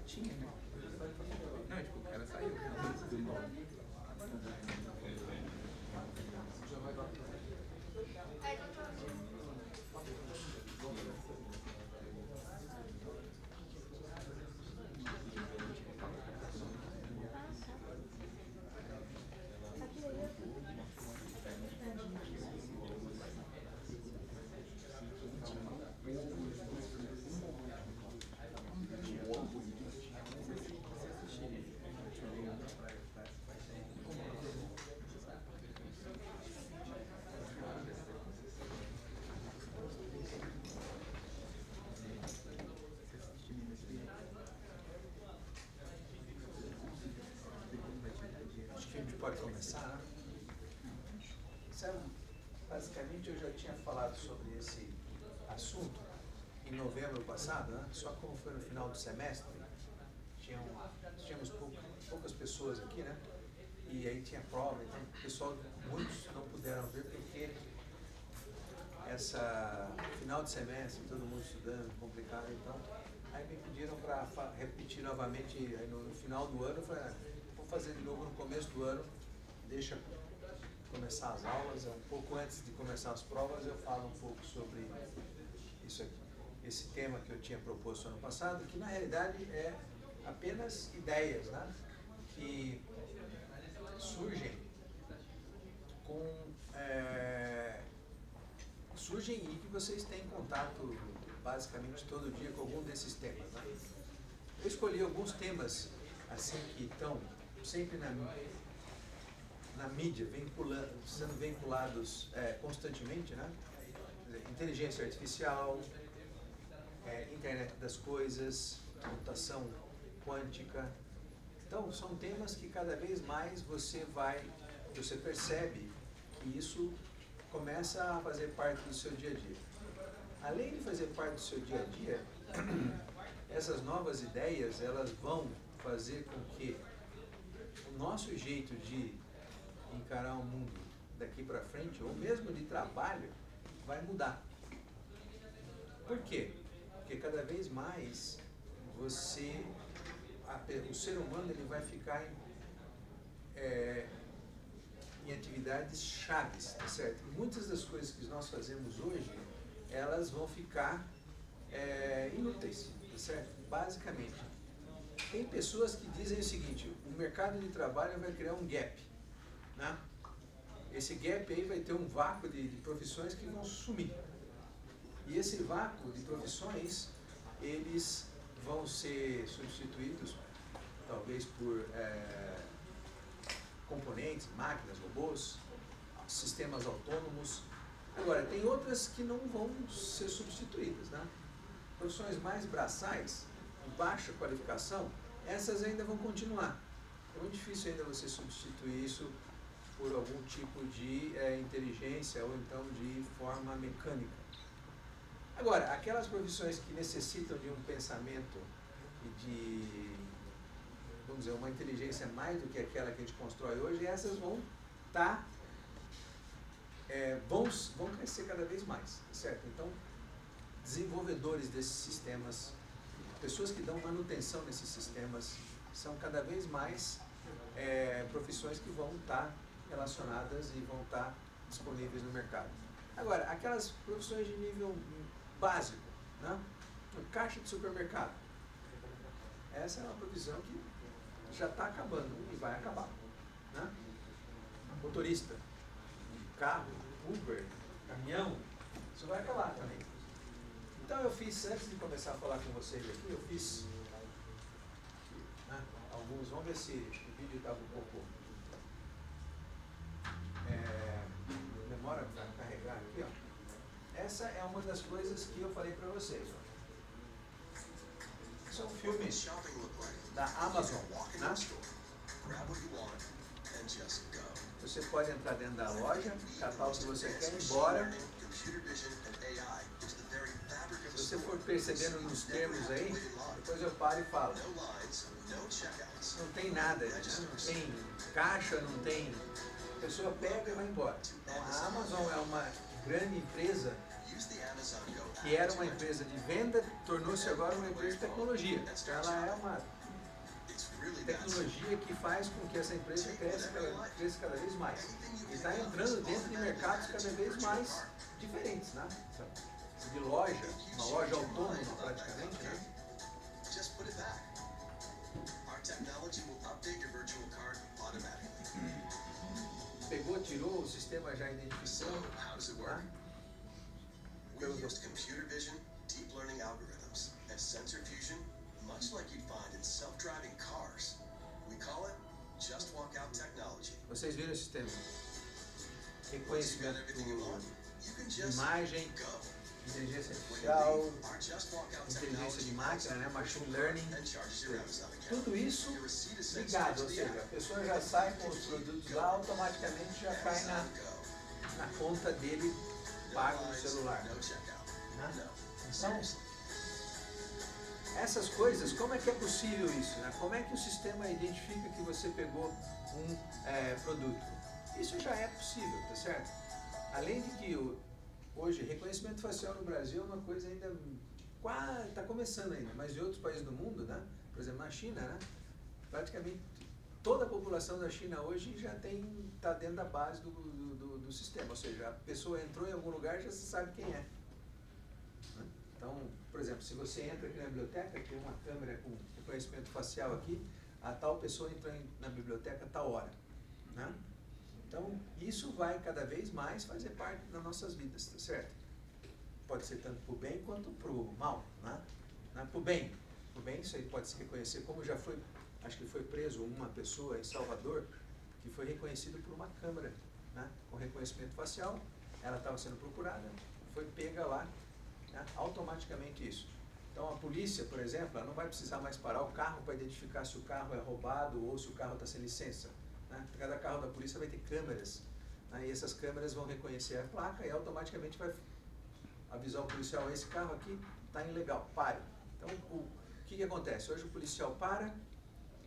Tinha, né? Não, tipo, o cara saiu. Acho que a gente pode começar, né? Basicamente eu já tinha falado sobre esse assunto em novembro passado, né? Só como foi no final do semestre, tínhamos poucas pessoas aqui, né? E aí tinha prova, então o pessoal, muitos não puderam ver porque essa final de semestre, todo mundo estudando, complicado, então aí me pediram para repetir novamente aí no final do ano. Eu falei, vou fazer de novo no começo do ano, deixa começar as aulas, um pouco antes de começar as provas eu falo um pouco sobre isso aqui. Esse tema que eu tinha proposto ano passado, que na realidade é apenas ideias, né, que surgem e que vocês têm contato basicamente todo dia com algum desses temas, né? Eu escolhi alguns temas assim que estão sempre na mídia, sendo vinculados constantemente, né? Inteligência artificial, internet das coisas, computação quântica. Então, são temas que cada vez mais você percebe que isso começa a fazer parte do seu dia a dia. Além de fazer parte do seu dia a dia, essas novas ideias, elas vão fazer com que o nosso jeito de encarar o mundo daqui para frente, ou mesmo de trabalho, vai mudar. Por quê? Porque cada vez mais o ser humano ele vai ficar em atividades chaves, tá certo? E muitas das coisas que nós fazemos hoje, elas vão ficar inúteis, tá certo? Basicamente. Tem pessoas que dizem o seguinte: o mercado de trabalho vai criar um gap, né? Esse gap aí vai ter um vácuo de profissões que vão sumir. E esse vácuo de profissões, eles vão ser substituídos, talvez por componentes, máquinas, robôs, sistemas autônomos. Agora, tem outras que não vão ser substituídas, né? Profissões mais braçais, de baixa qualificação, essas ainda vão continuar. É muito difícil ainda você substituir isso por algum tipo de inteligência ou então de forma mecânica. Agora, aquelas profissões que necessitam de um pensamento e de, vamos dizer, uma inteligência mais do que aquela que a gente constrói hoje, essas vão vão crescer cada vez mais, certo? Então, desenvolvedores desses sistemas, pessoas que dão manutenção nesses sistemas, são cada vez mais profissões que vão estar relacionadas e vão estar disponíveis no mercado. Agora, aquelas profissões de nível básico, né? Caixa de supermercado, essa é uma profissão que já está acabando e vai acabar, né? Motorista, carro, Uber, caminhão, isso vai acabar também. Então eu fiz, antes de começar a falar com vocês aqui, eu fiz alguns, vamos ver se o vídeo estava um pouco demora para carregar aqui, ó. Essa é uma das coisas que eu falei para vocês, ó. São filmes da Amazon, né? Você pode entrar dentro da loja, catar o que você quer e ir embora. Se você for percebendo nos termos aí, depois eu paro e falo. Não tem nada, né? Não tem caixa, não tem... A pessoa pega e vai embora. Então, a Amazon é uma grande empresa que era uma empresa de venda, tornou-se agora uma empresa de tecnologia. Então ela é uma tecnologia que faz com que essa empresa cresça cada vez mais. E está entrando dentro de mercados cada vez mais diferentes, né? De loja, uma loja autônoma praticamente, né? Pegou, tirou, o sistema já identificou. Tá? We used computer vision, deep learning algorithms, and sensor fusion, much like you'd find in self-driving cars. We call it Just Walk Out technology. Vocês viram o sistema? Once you've got Reconhecimento everything you want, you can de just imagem, go. inteligência When you artificial, leave, our Just Walk Out inteligência de technology máquina, né? Machine learning, and charges your Amazon account. tudo isso Your receipt is sent ligado, straight ou to the seja, a app. pessoa já sai com os produtos lá, automaticamente já cai Amazon Go. na conta dele pago no Lines, celular. no checkout. Né? No. Então, Seriously. essas coisas, como é que é possível isso? Né? Como é que o sistema identifica que você pegou um produto? Isso já é possível, tá certo? Além de que hoje reconhecimento facial no Brasil é uma coisa ainda quase está começando ainda, mas em outros países do mundo, né? Por exemplo na China, né? Praticamente toda a população da China hoje já está dentro da base do sistema, ou seja, a pessoa entrou em algum lugar já se sabe quem é. Então, por exemplo, se você entra aqui na biblioteca, tem uma câmera com reconhecimento facial aqui, a tal pessoa entrou na biblioteca a tal hora. Né? Então, isso vai cada vez mais fazer parte das nossas vidas, tá certo? Pode ser tanto para o bem quanto para o mal. Né? Para o bem, isso aí pode se reconhecer, como já foi, acho que foi preso uma pessoa em Salvador, que foi reconhecido por uma câmera, né? Com reconhecimento facial, ela estava sendo procurada, foi pega lá, né? Automaticamente isso. Então a polícia, por exemplo, ela não vai precisar mais parar o carro para identificar se o carro é roubado ou se o carro está sem licença. Né? Cada carro da polícia vai ter câmeras, né? E essas câmeras vão reconhecer a placa e automaticamente vai avisar o policial: esse carro aqui está ilegal, pare. Então o que acontece? Hoje o policial para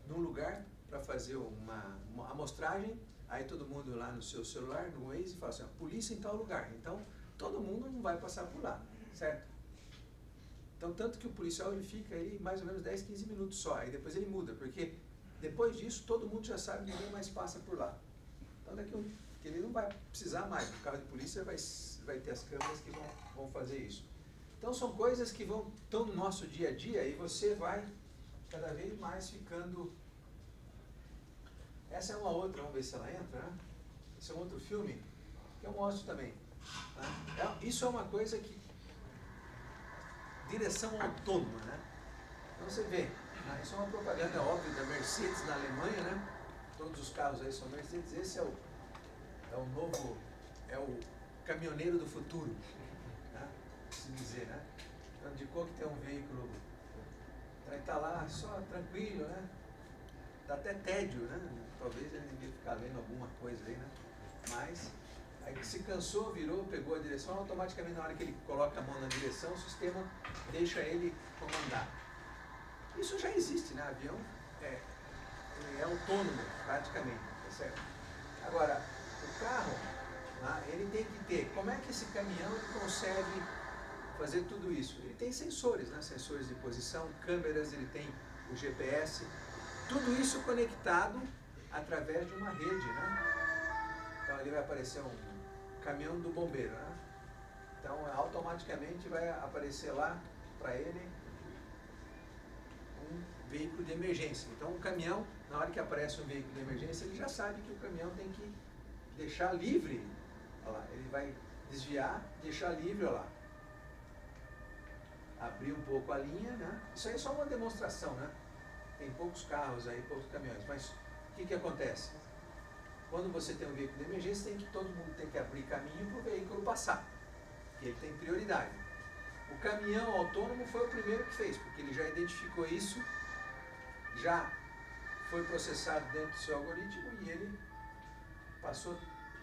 num lugar para fazer uma amostragem, aí todo mundo lá no seu celular, no Waze, fala assim: polícia em tal lugar. Então todo mundo não vai passar por lá, certo? Então, tanto que o policial ele fica aí mais ou menos 10, 15 minutos só, aí depois ele muda, porque depois disso todo mundo já sabe que ninguém mais passa por lá. Então daqui ele não vai precisar mais, o carro de polícia vai ter as câmeras que vão fazer isso. Então são coisas que estão no nosso dia a dia e você vai cada vez mais ficando... Essa é uma outra, vamos ver se ela entra, né? Esse é um outro filme que eu mostro também. Né? Isso é uma coisa que... Direção autônoma, né? Então você vê, né? Isso é uma propaganda óbvia da Mercedes na Alemanha, né? Todos os carros aí são Mercedes. Esse é o novo, é o caminhoneiro do futuro, né? Se dizer, né? Então indicou que tem um veículo, vai estar lá só tranquilo, né? Dá até tédio, né? Talvez ele devia ficar lendo alguma coisa aí, né? Mas aí que se cansou, virou, pegou a direção, automaticamente na hora que ele coloca a mão na direção, o sistema deixa ele comandar. Isso já existe, né? Avião ele é autônomo praticamente, tá certo? Agora, o carro, né, ele tem que ter, como é que esse caminhão ele consegue fazer tudo isso? Ele tem sensores, né? Sensores de posição, câmeras, ele tem o GPS, tudo isso conectado através de uma rede, né? Então ali vai aparecer um caminhão do bombeiro, né? Então automaticamente vai aparecer lá para ele um veículo de emergência. Então o caminhão, na hora que aparece um veículo de emergência, ele já sabe que o caminhão tem que deixar livre, olha lá, ele vai desviar, deixar livre, olha lá. Abrir um pouco a linha, né? Isso aí é só uma demonstração, né? Tem poucos carros aí, poucos caminhões, mas o que acontece? Quando você tem um veículo de emergência, todo mundo tem que abrir caminho para o veículo passar, porque ele tem prioridade. O caminhão autônomo foi o primeiro que fez, porque ele já identificou isso, já foi processado dentro do seu algoritmo e ele passou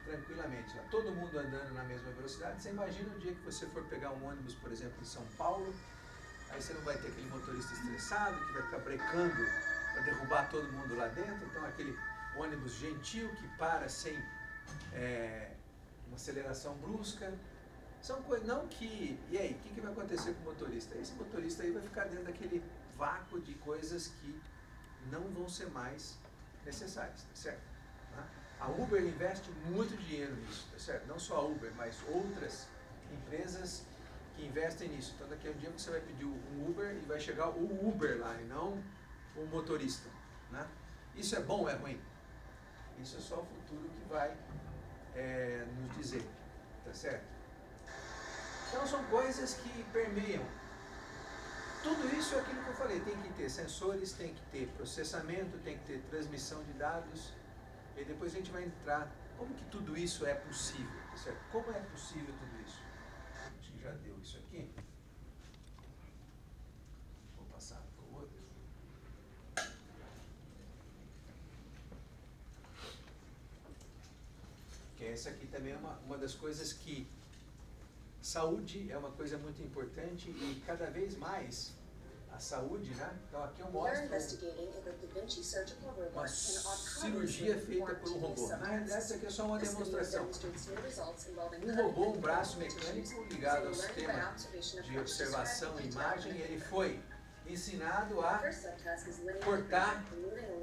tranquilamente. Todo mundo andando na mesma velocidade. Você imagina o dia que você for pegar um ônibus, por exemplo, em São Paulo, aí você não vai ter aquele motorista estressado que vai ficar brecando para derrubar todo mundo lá dentro, então aquele ônibus gentil que para sem uma aceleração brusca, São coisas, não que... E aí, o que vai acontecer com o motorista? Esse motorista aí vai ficar dentro daquele vácuo de coisas que não vão ser mais necessárias, tá certo? A Uber investe muito dinheiro nisso, tá certo? Não só a Uber, mas outras empresas que investem nisso. Então daqui a um dia você vai pedir um Uber e vai chegar o Uber lá e não o motorista, né? Isso é bom ou é ruim? Isso é só o futuro que vai nos dizer, tá certo? Então são coisas que permeiam. Tudo isso é aquilo que eu falei, tem que ter sensores, tem que ter processamento, tem que ter transmissão de dados, e depois a gente vai entrar como que tudo isso é possível, tá certo? Como é possível tudo isso? Acho que já deu isso aqui. Vou passar para o outro. Que essa aqui também é uma das coisas que saúde é uma coisa muito importante e cada vez mais a saúde, né? Então aqui eu mostro uma cirurgia feita por um robô. Na realidade, essa aqui é só uma demonstração. Um robô, um braço mecânico ligado ao sistema de observação e imagem, ele foi ensinado a cortar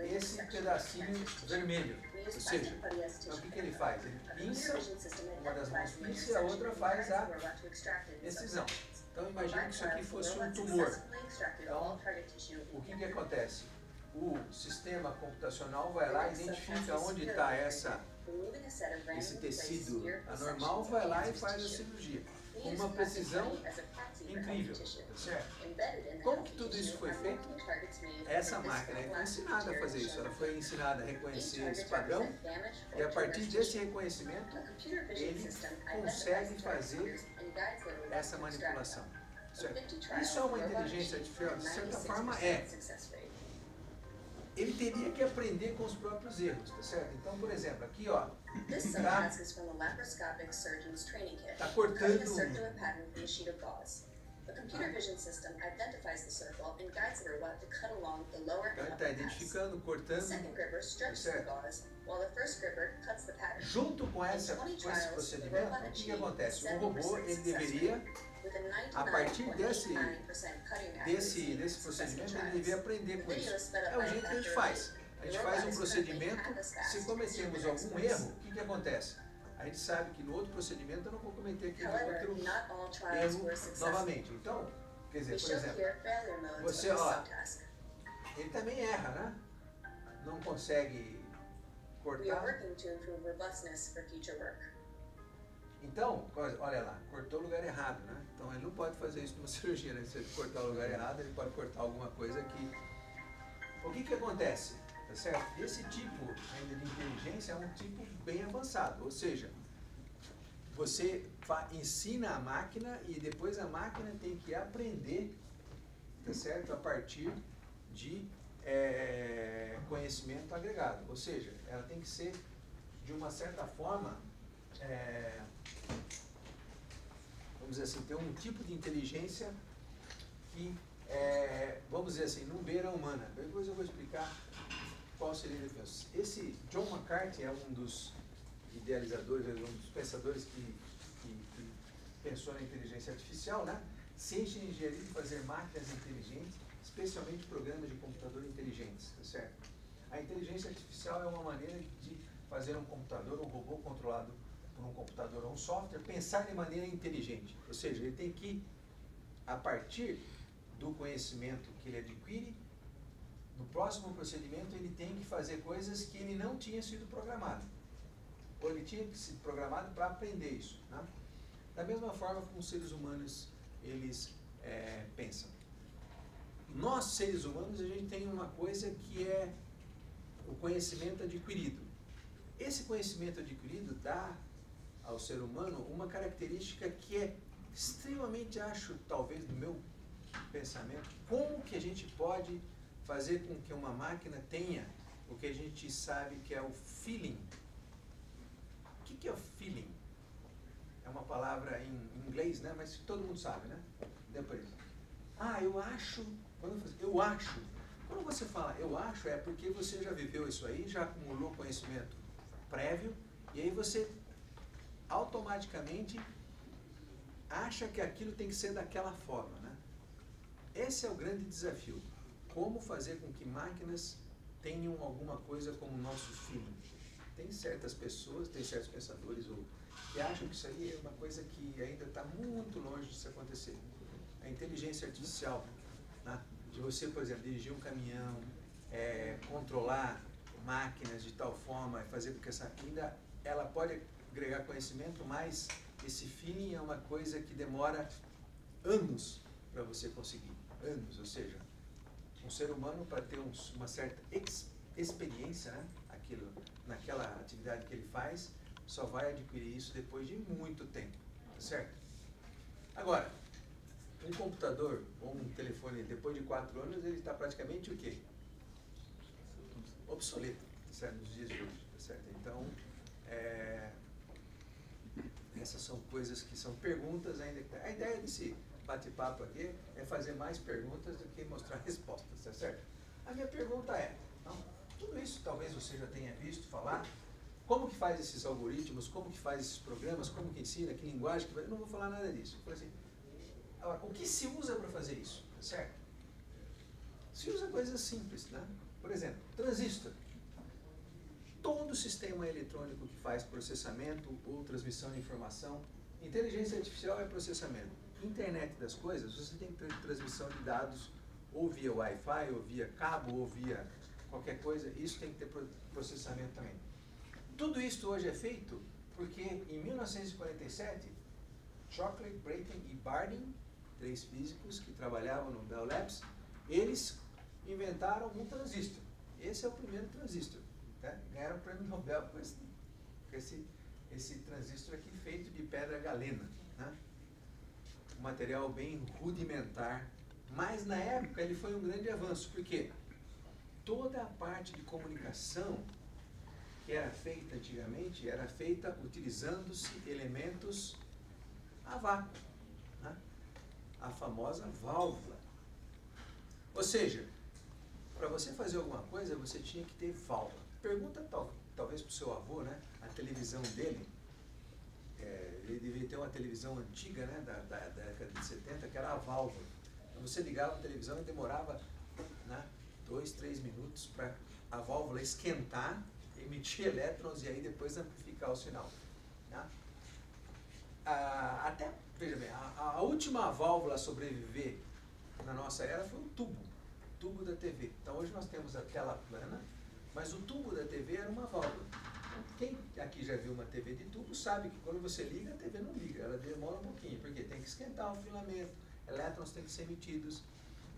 esse pedacinho vermelho. Ou seja, então o que ele faz? Ele pinça, uma das mãos pinça e a outra faz a excisão. Então imagine que isso aqui fosse um tumor. Então, o que acontece? O sistema computacional vai lá e identifica onde está esse tecido anormal, vai lá e faz a cirurgia. Com uma precisão incrível, tá certo? Como que tudo isso foi feito? Essa máquina foi ensinada a fazer isso, ela foi ensinada a reconhecer esse padrão e a partir desse reconhecimento ele consegue fazer essa manipulação. Certo? Isso é uma inteligência artificial? De certa forma é. Ele teria que aprender com os próprios erros, tá certo? Então, por exemplo, aqui ó, tá cortando ele está identificando, cortando, certo? Junto com esse procedimento, o que acontece? O robô, ele deveria, a partir desse procedimento, ele deveria aprender com isso. É o jeito que a gente faz. A gente faz um procedimento, se cometemos algum erro, o que acontece? A gente sabe que no outro procedimento eu não vou cometer aquele outro erro novamente. Então, quer dizer, por exemplo, você, ó, ele também erra, né? Não consegue cortar. Então, olha lá, cortou o lugar errado, né? Então ele não pode fazer isso numa cirurgia, né? Se ele cortar o lugar errado, ele pode cortar alguma coisa aqui. O que acontece? Tá certo? Esse tipo ainda de inteligência é um tipo bem avançado, ou seja, você ensina a máquina e depois a máquina tem que aprender, tá certo? A partir de conhecimento agregado, ou seja, ela tem que ser de uma certa forma, vamos dizer assim, ter um tipo de inteligência que, vamos dizer assim, não beira a humana. Depois eu vou explicar qual seria a diferença. Esse John McCarthy é um dos idealizadores, um dos pensadores que pensou na inteligência artificial, né? Ciência e engenharia de fazer máquinas inteligentes, especialmente programas de computador inteligentes, tá certo? A inteligência artificial é uma maneira de fazer um computador, um robô controlado por um computador ou um software, pensar de maneira inteligente. Ou seja, ele tem que, a partir do conhecimento que ele adquire, no próximo procedimento ele tem que fazer coisas que ele não tinha sido programado. Ou ele tinha que ser programado para aprender isso, né? Da mesma forma como os seres humanos, eles pensam. Nós, seres humanos, a gente tem uma coisa que é o conhecimento adquirido. Esse conhecimento adquirido dá ao ser humano uma característica que é extremamente, acho, talvez, no meu pensamento, como que a gente pode fazer com que uma máquina tenha o que a gente sabe que é o feeling. O que é o feeling? É uma palavra em inglês, né? Mas todo mundo sabe, né? Depois. Eu acho. Eu acho. Quando você fala eu acho, é porque você já viveu isso aí, já acumulou conhecimento prévio, e aí você automaticamente acha que aquilo tem que ser daquela forma, né? Esse é o grande desafio. Como fazer com que máquinas tenham alguma coisa como o nosso feeling. Tem certas pessoas, tem certos pensadores que acham que isso aí é uma coisa que ainda está muito longe de se acontecer. A inteligência artificial, né? De você, por exemplo, dirigir um caminhão, controlar máquinas de tal forma, fazer com que ela pode agregar conhecimento, mas esse feeling é uma coisa que demora anos para você conseguir. Anos, ou seja, um ser humano para ter uma certa experiência, né? Naquela atividade que ele faz, só vai adquirir isso depois de muito tempo, tá certo? Agora, um computador ou um telefone, depois de 4 anos, ele está praticamente o quê? Obsoleto, tá certo? Nos dias de hoje, tá certo? Então, essas são coisas que são perguntas ainda. A ideia desse bate-papo aqui é fazer mais perguntas do que mostrar respostas, tá certo? A minha pergunta é, tudo isso talvez você já tenha visto falar, como que faz esses algoritmos, como que faz esses programas, como que ensina, que linguagem que vai... Eu não vou falar nada disso. Eu falei assim, agora, o que se usa para fazer isso, tá certo? Se usa coisas simples, né? Por exemplo, transistor. Todo sistema eletrônico que faz processamento ou transmissão de informação, inteligência artificial é processamento. Internet das coisas, você tem transmissão de dados ou via Wi-Fi, ou via cabo, ou via qualquer coisa, isso tem que ter processamento também. Tudo isso hoje é feito porque em 1947, Shockley, Brayton e Bardeen, 3 físicos que trabalhavam no Bell Labs, eles inventaram um transistor. Esse é o primeiro transistor. Tá? Ganharam o prêmio Nobel com esse transistor aqui feito de pedra galena, né? Um material bem rudimentar, mas na época ele foi um grande avanço, porque toda a parte de comunicação que era feita antigamente, era feita utilizando-se elementos a vácuo, né? A famosa válvula. Ou seja, para você fazer alguma coisa, você tinha que ter válvula. Pergunta talvez para o seu avô, né? A televisão dele, ele devia ter uma televisão antiga, né? Da década de 70, que era a válvula. Então você ligava a televisão e demorava, né, 2, 3 minutos para a válvula esquentar, emitir elétrons e aí depois amplificar o sinal. Né? Até, veja bem, a última válvula a sobreviver na nossa era foi o tubo da TV. Então hoje nós temos a tela plana, mas o tubo da TV era uma válvula. Então, quem aqui já viu uma TV de tubo sabe que quando você liga, a TV não liga, ela demora um pouquinho, porque tem que esquentar o filamento, elétrons têm que ser emitidos,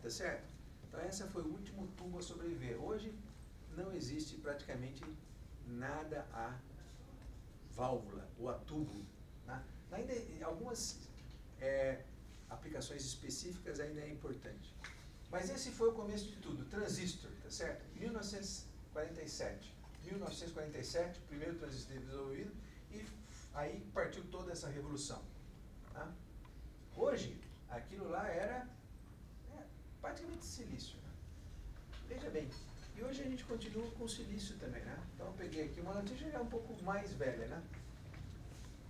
tá certo? Então esse foi o último tubo a sobreviver. Hoje não existe praticamente nada a válvula ou a tubo. Né? Ainda em algumas aplicações específicas ainda é importante. Mas esse foi o começo de tudo, transistor, tá certo? 1947, o primeiro transistor desenvolvido e aí partiu toda essa revolução. Tá? Hoje, aquilo lá era praticamente silício. Né? Veja bem, e hoje a gente continua com silício também, né? Então eu peguei aqui uma notícia já um pouco mais velha, né?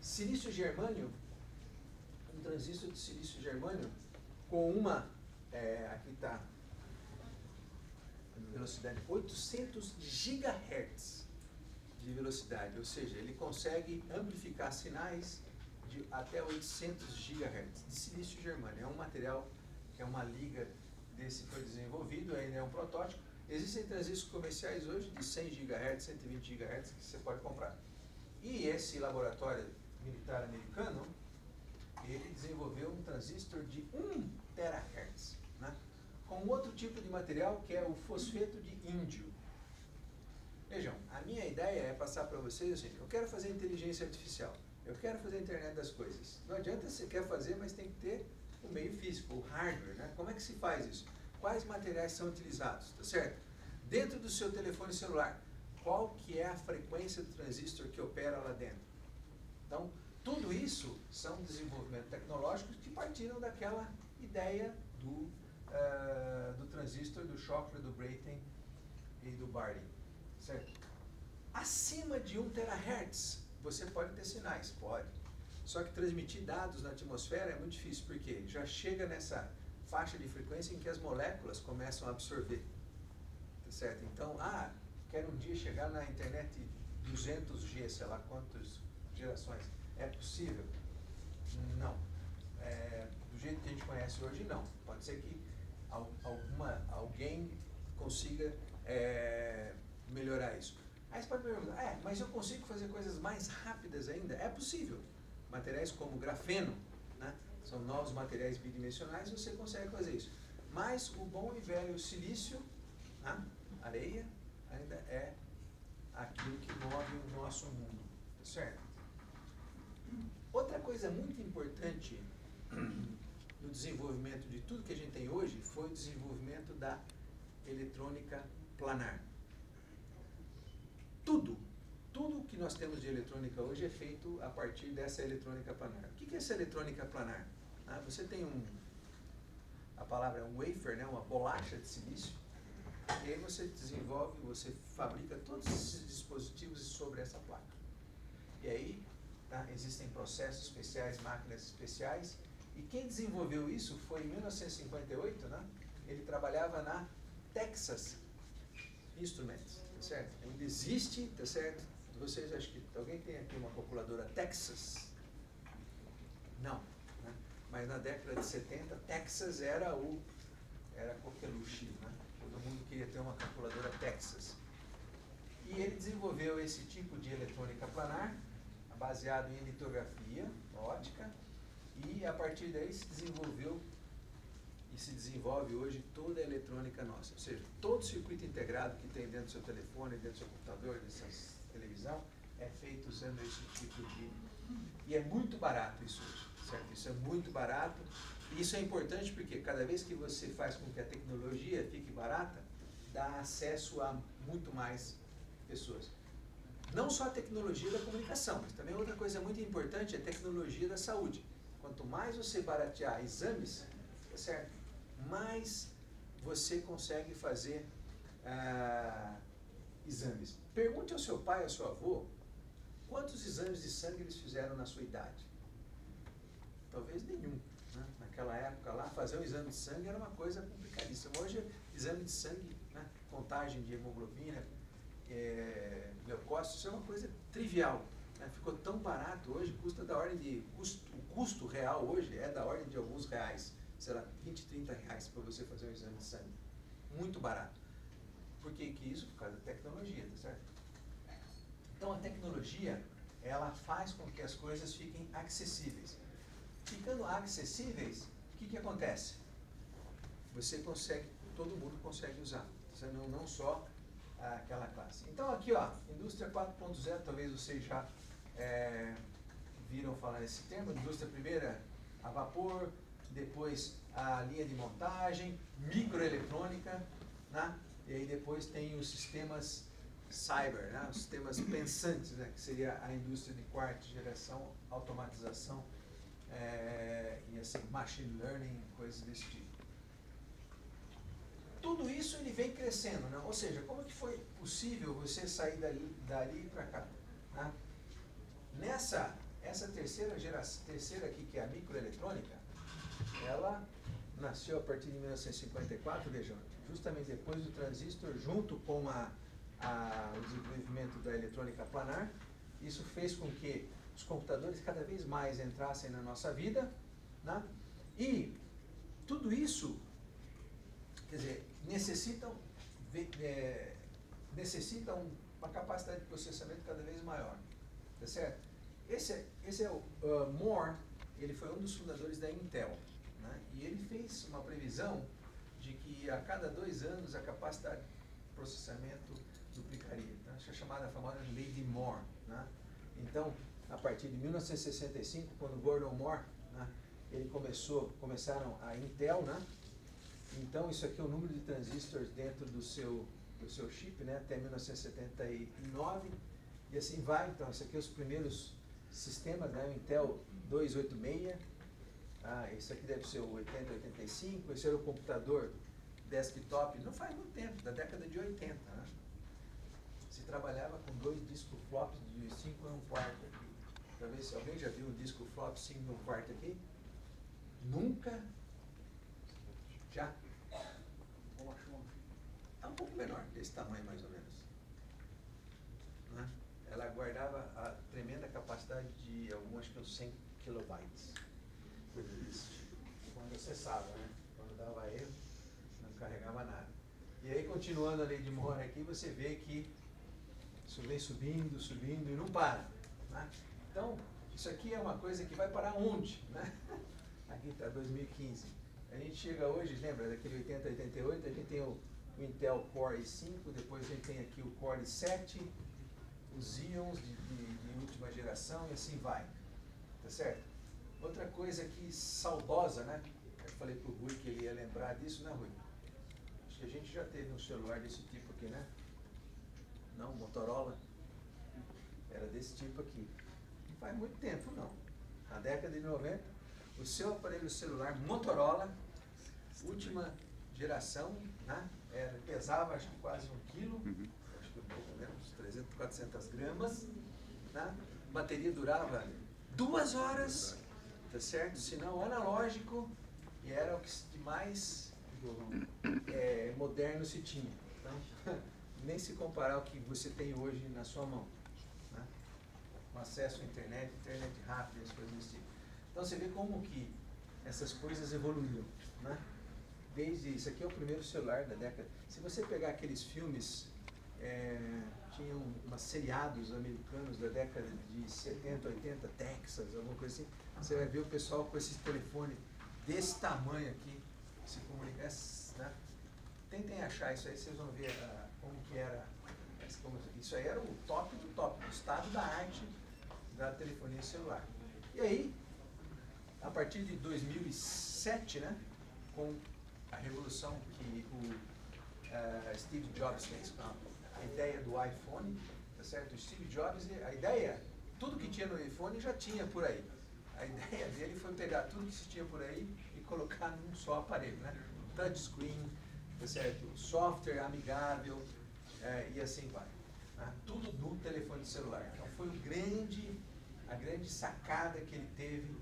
Silício germânio, um transistor de silício germânio com uma, aqui está, velocidade 800 GHz de velocidade, ou seja, ele consegue amplificar sinais de até 800 GHz de silício germânio. É um material que é uma liga desse foi desenvolvido, ainda é um protótipo. Existem transistores comerciais hoje de 100 GHz, 120 GHz que você pode comprar. E esse laboratório militar americano, ele desenvolveu um transistor de 1 THz, né? Com outro tipo de material que é o fosfeto de índio. Vejam, a minha ideia é passar para vocês assim, eu quero fazer inteligência artificial, eu quero fazer a internet das coisas. Não adianta você quer fazer, mas tem que ter o meio físico, o hardware, né? Como é que se faz isso? Quais materiais são utilizados, tá certo? Dentro do seu telefone celular, qual que é a frequência do transistor que opera lá dentro? Então, tudo isso são desenvolvimentos tecnológicos que partiram daquela ideia do transistor, do Shockley, do Brayton e do Bardeen, certo? Acima de 1 THz, você pode ter sinais, pode. Só que transmitir dados na atmosfera é muito difícil, porque já chega nessa faixa de frequência em que as moléculas começam a absorver. Tá certo? Então, quero um dia chegar na internet 200G, sei lá quantas gerações. É possível? Não. Do jeito que a gente conhece hoje, não. Pode ser que alguém consiga melhorar isso. Aí você pode perguntar, mas eu consigo fazer coisas mais rápidas ainda? É possível. Materiais como grafeno, né, são novos materiais bidimensionais e você consegue fazer isso. Mas o bom e velho silício, né, areia, ainda é aquilo que move o nosso mundo. Tá certo? Outra coisa muito importante no desenvolvimento de tudo que a gente tem hoje foi o desenvolvimento da eletrônica planar. Tudo que nós temos de eletrônica hoje é feito a partir dessa eletrônica planar. O que é essa eletrônica planar? Você tem a palavra é um wafer, né, uma bolacha de silício, e aí você desenvolve, você fabrica todos esses dispositivos sobre essa placa. E aí existem processos especiais, máquinas especiais, e quem desenvolveu isso foi em 1958, né? Ele trabalhava na Texas Instruments, tá certo? Ainda existe, tá certo? Vocês, acho que alguém tem aqui uma calculadora Texas? Não, né? Mas na década de 70, Texas era coqueluche, né? Todo mundo queria ter uma calculadora Texas. E ele desenvolveu esse tipo de eletrônica planar, baseado em litografia óptica, e a partir daí se desenvolveu e se desenvolve hoje toda a eletrônica nossa. Ou seja, todo o circuito integrado que tem dentro do seu telefone, dentro do seu computador, dentro da sua televisão, é feito usando esse tipo de... E é muito barato isso hoje, certo? Isso é muito barato. E isso é importante porque cada vez que você faz com que a tecnologia fique barata, dá acesso a muito mais pessoas. Não só a tecnologia da comunicação, mas também outra coisa muito importante é a tecnologia da saúde. Quanto mais você baratear exames, tá certo? Mais você consegue fazer exames. Pergunte ao seu pai, ao seu avô, quantos exames de sangue eles fizeram na sua idade? Talvez nenhum. Né? Naquela época lá, fazer um exame de sangue era uma coisa complicadíssima. Hoje, exame de sangue, né? Contagem de hemoglobina, leucócitos, isso é uma coisa trivial. Né? Ficou tão barato hoje, custa da ordem de... O custo real hoje é da ordem de alguns reais. Sei lá, 20, 30 reais para você fazer um exame de sangue. Muito barato. Por que isso? Por causa da tecnologia, tá certo? Então a tecnologia, ela faz com que as coisas fiquem acessíveis. Ficando acessíveis, o que acontece? Você consegue, todo mundo consegue usar. Não só aquela classe. Então aqui, ó, indústria 4.0, talvez vocês já viram falar nesse termo. Indústria primeira a vapor, depois a linha de montagem, microeletrônica, né? E aí depois tem os sistemas cyber, né? Os sistemas pensantes, né? Que seria a indústria de quarta geração, automatização e assim, machine learning, coisas desse tipo. Tudo isso ele vem crescendo, né? Ou seja, como que foi possível você sair dali para cá? Né? Essa terceira aqui, que é a microeletrônica, ela nasceu a partir de 1954, vejam, justamente depois do transistor, junto com o desenvolvimento da eletrônica planar. Isso fez com que os computadores cada vez mais entrassem na nossa vida, né? E tudo isso, quer dizer, necessitam uma capacidade de processamento cada vez maior, tá certo? Esse é o Moore, ele foi um dos fundadores da Intel, né? E ele fez uma previsão de que a cada 2 anos a capacidade de processamento duplicaria. Então, essa é chamada famosa Lei de Moore, né? Então, a partir de 1965, quando Gordon Moore, né, começaram a Intel, né? Então, isso aqui é o número de transistores dentro do seu chip, né, até 1979, e assim vai. Então, isso aqui é os primeiros sistemas, né, o Intel 286, esse aqui deve ser o 8085, esse era o computador desktop, não faz muito tempo, da década de 80, né? Se trabalhava com 2 discos flops de 5 1/4 aqui. Pra ver se alguém já viu um disco flop 5 no quarto aqui? Nunca? Já? É um pouco menor, desse tamanho mais ou menos. Né? Ela guardava a tremenda capacidade de alguns, acho que uns 100 kilobytes. Coisa desse tipo. Quando acessava, né? Quando dava erro, não carregava nada. E aí, continuando a lei de Moore aqui, você vê que isso vem subindo, subindo e não para. Né? Então, isso aqui é uma coisa que vai parar onde? Né? Aqui está 2015. A gente chega hoje, lembra, daquele 80, 88, a gente tem o Intel Core i5, depois a gente tem aqui o Core i7, os Xeons de última geração e assim vai. Tá certo? Outra coisa aqui saudosa, né? Eu falei pro Rui que ele ia lembrar disso, né, Rui? Acho que a gente já teve um celular desse tipo aqui, né? Não, Motorola. Era desse tipo aqui. Não faz muito tempo, não. Na década de 90, o seu aparelho celular Motorola, última geração, né? Pesava acho que quase 1 quilo, acho que um pouco menos, 300, 400 gramas. Né? A bateria durava 2 horas, tá certo? Sinal analógico, e era o que de mais moderno se tinha. Então, nem se comparar ao que você tem hoje na sua mão. Né? Com acesso à internet rápida, as coisas desse tipo. Então você vê como que essas coisas evoluíram. Né? Desde isso aqui é o primeiro celular da década. Se você pegar aqueles filmes, tinham umas seriados americanos da década de 70, 80, Texas, alguma coisa assim, você vai ver o pessoal com esse telefone desse tamanho aqui, se comunicar, né? Tentem achar isso aí, vocês vão ver como que era, isso aí era o top do top, o estado da arte da telefonia celular. E aí, a partir de 2007, né, com a revolução que o Steve Jobs fez com a ideia do iPhone, tá certo? O Steve Jobs, a ideia, tudo que tinha no iPhone já tinha por aí. A ideia dele foi pegar tudo que se tinha por aí e colocar num só aparelho, né? Touchscreen, tá certo? Software amigável, e assim vai. Né? Tudo no telefone celular. Então foi a grande sacada que ele teve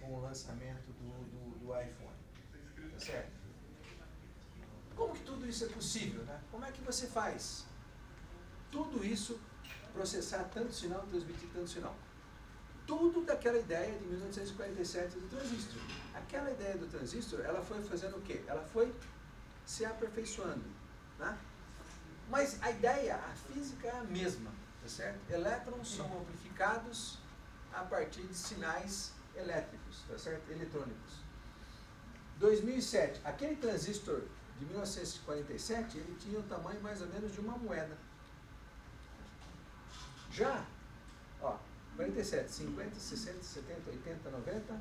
com o lançamento do iPhone. Tá certo? Como que tudo isso é possível, né? Como é que você faz tudo isso, processar tanto sinal, transmitir tanto sinal? Tudo daquela ideia de 1947 do transistor. Aquela ideia do transistor, ela foi fazendo o quê? Ela foi se aperfeiçoando, né? Mas a ideia, a física é a mesma, tá certo? Elétrons são amplificados a partir de sinais elétricos, tá certo? Eletrônicos. 2007, aquele transistor de 1947, ele tinha o tamanho mais ou menos de uma moeda. Já, 47, 50, 60, 70, 80, 90,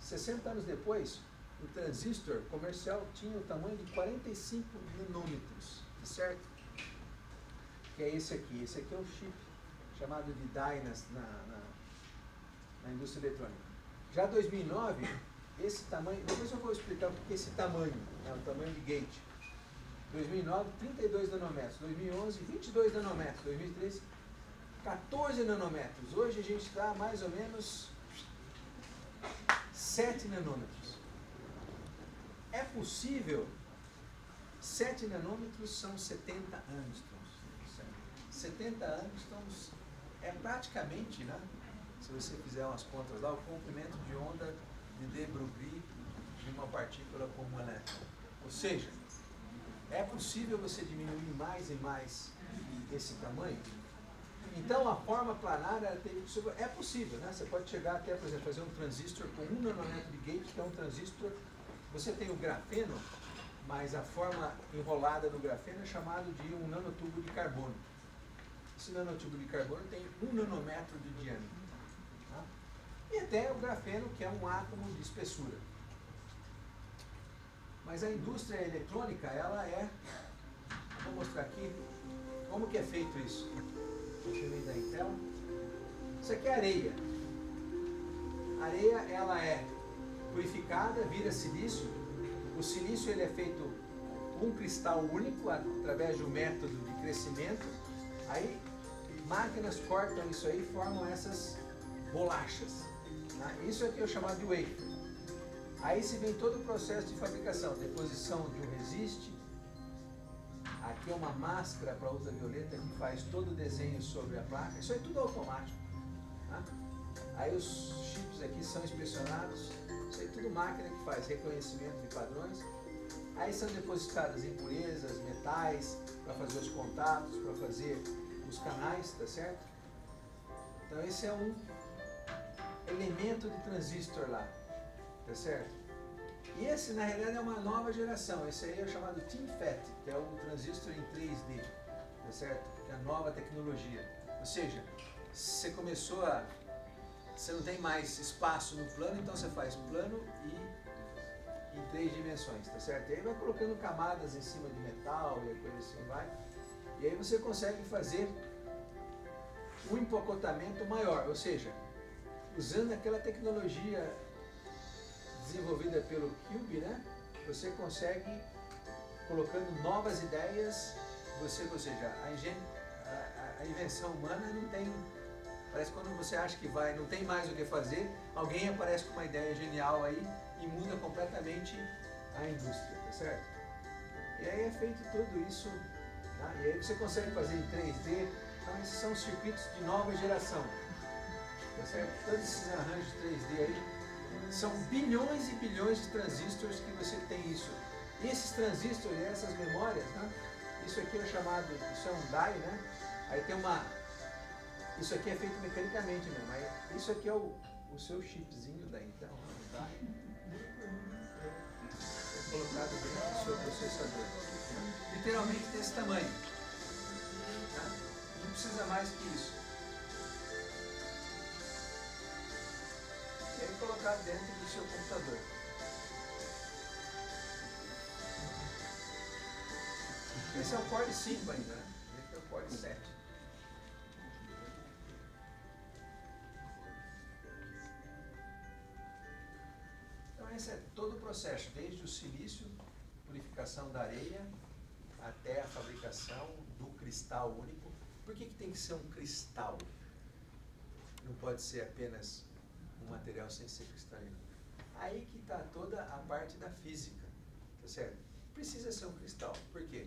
60 anos depois, o transistor comercial tinha o tamanho de 45 nanômetros, tá certo? Que é esse aqui. Esse aqui é um chip chamado de die na indústria eletrônica. Já 2009, esse tamanho, depois eu vou explicar o que é esse tamanho, né, o tamanho de gate. 2009, 32 nanômetros. 2011, 22 nanômetros. 2013, 14 nanômetros. Hoje a gente está mais ou menos 7 nanômetros. É possível, 7 nanômetros são 70 angstroms. 70 angstroms é praticamente, né, se você fizer umas contas lá, o comprimento de onda de de Broglie de uma partícula como um elétron. Ou seja, é possível você diminuir mais e mais esse tamanho? Então a forma planar é possível, né? Você pode chegar até, por exemplo, fazer um transistor com 1 nanômetro de gate, que é um transistor. Você tem o grafeno, mas a forma enrolada do grafeno é chamado de um nanotubo de carbono. Esse nanotubo de carbono tem 1 nanômetro de diâmetro. Tá? E até o grafeno, que é um átomo de espessura. Mas a indústria eletrônica, ela vou mostrar aqui como que é feito isso. Deixa eu ver da Intel. Isso aqui é areia. A areia, ela é purificada, vira silício. O silício, ele é feito um cristal único, através de um método de crescimento. Aí, máquinas cortam isso aí e formam essas bolachas. Né? Isso aqui é o chamado de wafer. Aí se vem todo o processo de fabricação, deposição de um resiste. Aqui é uma máscara para ultravioleta que faz todo o desenho sobre a placa. Isso é tudo automático. Tá? Aí os chips aqui são inspecionados. Isso é tudo máquina que faz reconhecimento de padrões. Aí são depositadas impurezas, metais, para fazer os contatos, para fazer os canais, tá certo? Então esse é um elemento de transistor lá, tá certo? E esse na realidade é uma nova geração, esse aí é o chamado TIMFET, que é o transistor em 3D, tá certo? Que é a nova tecnologia. Ou seja, você começou a... Você não tem mais espaço no plano, então você faz plano e em 3 dimensões, tá certo? E aí vai colocando camadas em cima de metal e a coisa assim vai. E aí você consegue fazer um empacotamento maior, ou seja, usando aquela tecnologia desenvolvida pelo Cube, né? Você consegue, colocando novas ideias, você, ou seja, a invenção humana não tem... Parece que quando você acha que não tem mais o que fazer, alguém aparece com uma ideia genial aí e muda completamente a indústria, tá certo? E aí é feito tudo isso, tá? E aí você consegue fazer em 3D, então esses são circuitos de nova geração, tá certo? Todos esses arranjos 3D aí, são bilhões e bilhões de transistores que você tem isso. E esses transistores, essas memórias, né? Isso aqui é o chamado, isso é um die, né? Aí tem uma... Isso aqui é feito mecanicamente mesmo. Aí, isso aqui é o seu chipzinho daí, então, tá? É colocado dentro do seu processador. Literalmente desse tamanho. Tá? Não precisa mais que isso. E aí colocado dentro do seu computador. Esse é o Core 5 ainda, né? Esse é o Core 7. Esse é todo o processo, desde o silício, purificação da areia, até a fabricação do cristal único. Por que tem que ser um cristal? Não pode ser apenas um material sem ser cristalino. Aí que está toda a parte da física, tá certo? Precisa ser um cristal. Por quê?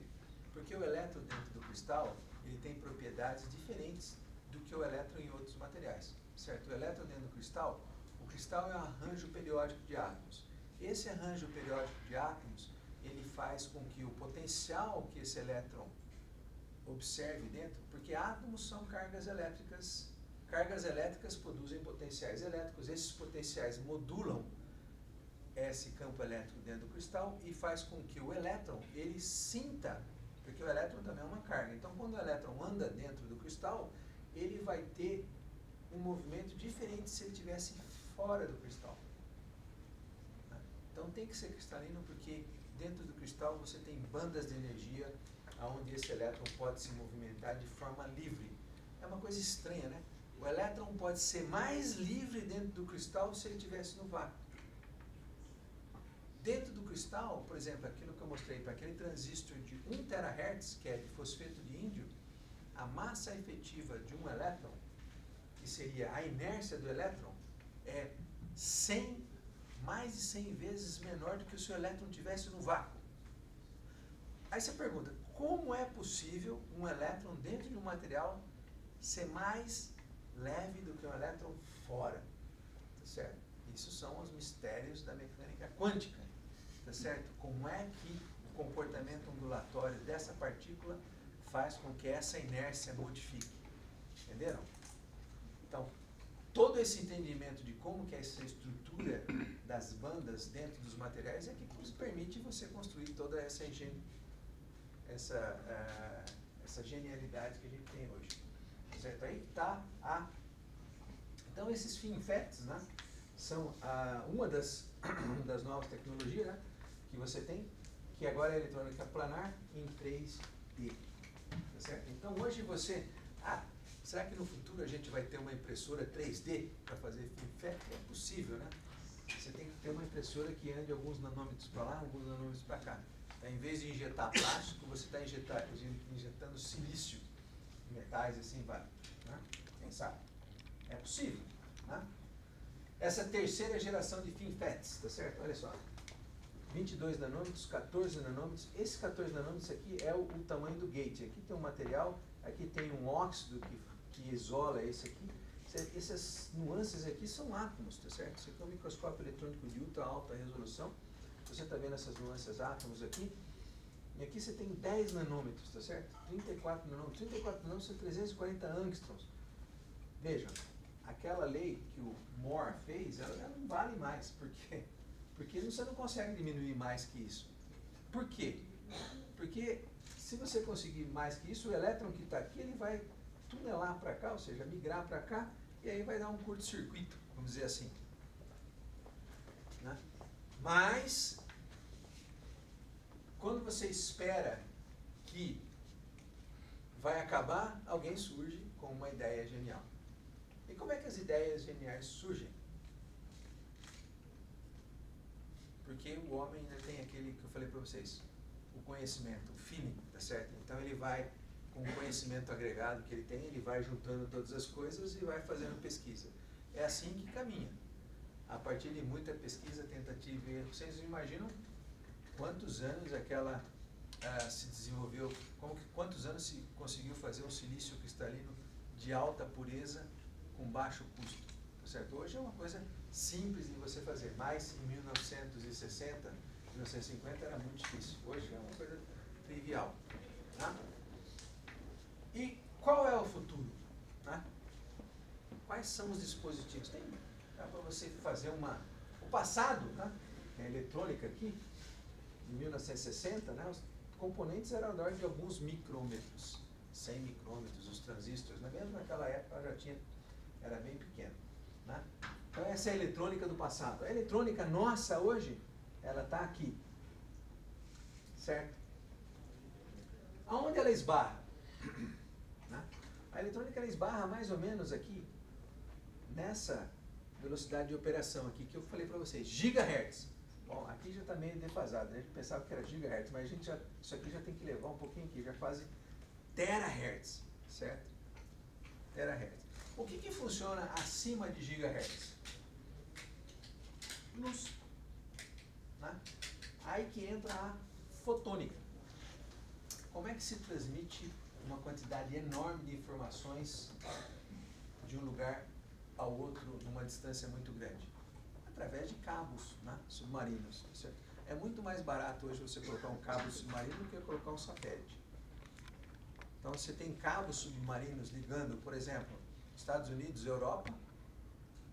Porque o elétron dentro do cristal, ele tem propriedades diferentes do que o elétron em outros materiais, certo? O elétron dentro do cristal... O cristal é um arranjo periódico de átomos. Esse arranjo periódico de átomos, ele faz com que o potencial que esse elétron observe dentro, porque átomos são cargas elétricas produzem potenciais elétricos, esses potenciais modulam esse campo elétrico dentro do cristal e faz com que o elétron, ele sinta, porque o elétron também é uma carga, então quando o elétron anda dentro do cristal, ele vai ter um movimento diferente se ele estivesse fora do cristal. Então tem que ser cristalino porque dentro do cristal você tem bandas de energia onde esse elétron pode se movimentar de forma livre. É uma coisa estranha, né? O elétron pode ser mais livre dentro do cristal se ele estivesse no vácuo. Dentro do cristal, por exemplo, aquilo que eu mostrei para aquele transistor de 1 terahertz, que é de fosfeto de índio, a massa efetiva de um elétron, que seria a inércia do elétron, é mais de 100 vezes menor do que se o elétron estivesse no vácuo. Aí você pergunta, como é possível um elétron dentro de um material ser mais leve do que um elétron fora? Tá certo? Isso são os mistérios da mecânica quântica. Tá certo? Como é que o comportamento ondulatório dessa partícula faz com que essa inércia modifique? Entenderam? Então, todo esse entendimento de como que é essa estrutura das bandas dentro dos materiais é que nos permite você construir toda essa genialidade que a gente tem hoje. Certo? Aí está a... Então esses FinFETs, né, são uma das novas tecnologias, né, que você tem, que agora é eletrônica planar em 3D. Tá certo? Então hoje você... será que no futuro a gente vai ter uma impressora 3D para fazer FinFET? É possível, né? Você tem que ter uma impressora que ande alguns nanômetros para lá, alguns nanômetros para cá. Em vez de injetar plástico, você está injetando silício, metais, assim vai. Né? Quem sabe? É possível. Tá? Essa terceira geração de FinFETs, tá certo? Olha só. 22 nanômetros, 14 nanômetros. Esse 14 nanômetros aqui é o tamanho do gate. Aqui tem um material, aqui tem um óxido que isola esse aqui. Essas nuances aqui são átomos, tá certo? Isso aqui é um microscópio eletrônico de ultra alta resolução. Você está vendo essas nuances átomos aqui. E aqui você tem 10 nanômetros, tá certo? 34 nanômetros. 34 nanômetros são 340 angstroms. Vejam, aquela lei que o Moore fez, ela não vale mais. Porque você não consegue diminuir mais que isso. Por quê? Porque se você conseguir mais que isso, o elétron que está aqui, ele vai tunelar para cá, ou seja, migrar para cá, e aí vai dar um curto-circuito, vamos dizer assim. Né? Mas, quando você espera que vai acabar, alguém surge com uma ideia genial. E como é que as ideias geniais surgem? Porque o homem ainda tem aquele que eu falei para vocês, o conhecimento, o feeling, tá certo? Então ele vai, com o conhecimento agregado que ele tem, ele vai juntando todas as coisas e vai fazendo pesquisa. É assim que caminha. A partir de muita pesquisa, tentativa e erro. Vocês imaginam quantos anos aquela se desenvolveu, quantos anos se conseguiu fazer um silício cristalino de alta pureza com baixo custo, tá certo? Hoje é uma coisa simples de você fazer, mas em 1960, 1950 era muito difícil. Hoje é uma coisa trivial. Tá? E qual é o futuro? Tá? Quais são os dispositivos? Dá para você fazer o passado, tá? A eletrônica aqui, em 1960, né, os componentes eram da ordem de alguns micrômetros, 100 micrômetros, os transistores, né? Mesmo naquela época era bem pequeno. Né? Então essa é a eletrônica do passado. A eletrônica nossa hoje, ela está aqui. Certo? Aonde ela esbarra? Né? A eletrônica ela esbarra mais ou menos aqui, nessa velocidade de operação aqui, que eu falei para vocês, gigahertz. Bom, aqui já está meio defasado, né? A gente pensava que era gigahertz, mas isso aqui já tem que levar um pouquinho aqui, já quase terahertz, certo? Terahertz. O que funciona acima de gigahertz? Luz. Né? Aí que entra a fotônica. Como é que se transmite uma quantidade enorme de informações de um lugar ao outro numa distância muito grande? Através de cabos, né, submarinos. Certo? É muito mais barato hoje você colocar um cabo submarino do que colocar um satélite. Então você tem cabos submarinos ligando, por exemplo, Estados Unidos, Europa,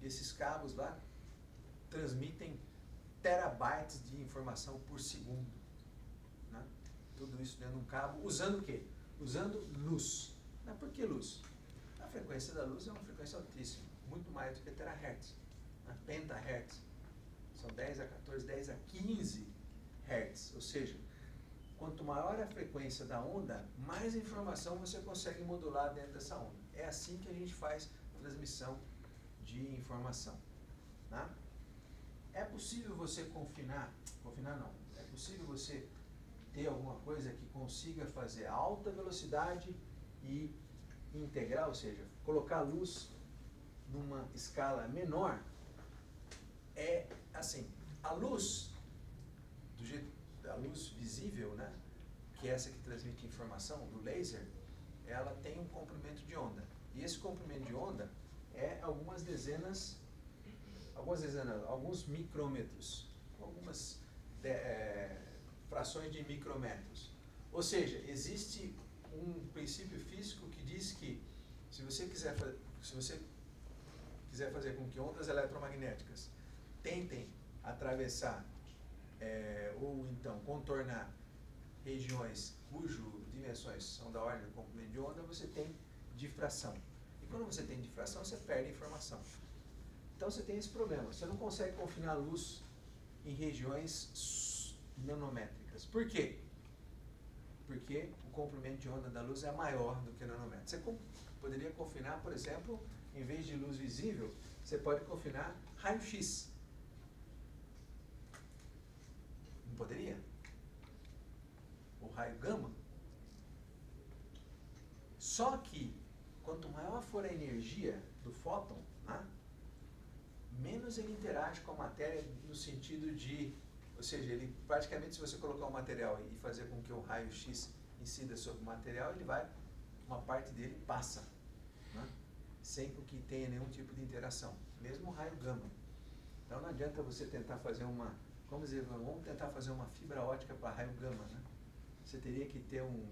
e esses cabos lá transmitem terabytes de informação por segundo. Né? Tudo isso dentro de um cabo, usando o quê? Usando luz. Mas por que luz? A frequência da luz é uma frequência altíssima, muito mais do que terahertz. Pentahertz. São 10 a 14, 10 a 15 hertz. Ou seja, quanto maior a frequência da onda, mais informação você consegue modular dentro dessa onda. É assim que a gente faz transmissão de informação. Tá? É possível você confinar não, é possível você ter alguma coisa que consiga fazer alta velocidade e integrar, ou seja, colocar a luz numa escala menor. É assim, a luz visível, né, que é essa que transmite informação, do laser, ela tem um comprimento de onda. E esse comprimento de onda é alguns micrômetros, algumas frações de micrômetros. Ou seja, existe um princípio físico que diz que se você quiser fazer com que ondas eletromagnéticas tentem atravessar ou então contornar regiões cujas dimensões são da ordem do comprimento de onda, você tem difração. E quando você tem difração, você perde informação. Então você tem esse problema. Você não consegue confinar a luz em regiões nanométricas. Por quê? Porque o comprimento de onda da luz é maior do que nanômetro. Você poderia confinar, por exemplo, em vez de luz visível, você pode confinar raio-x. Não poderia? O raio gama. Só que, quanto maior for a energia do fóton, né, menos ele interage com a matéria no sentido de, ou seja, ele praticamente, se você colocar um material e fazer com que o raio-x incida sobre o material, ele vai, uma parte dele passa, né? Sem que tenha nenhum tipo de interação, mesmo o raio gama. Então não adianta você tentar fazer uma, vamos tentar fazer uma fibra ótica para raio gama, né? Você teria que ter o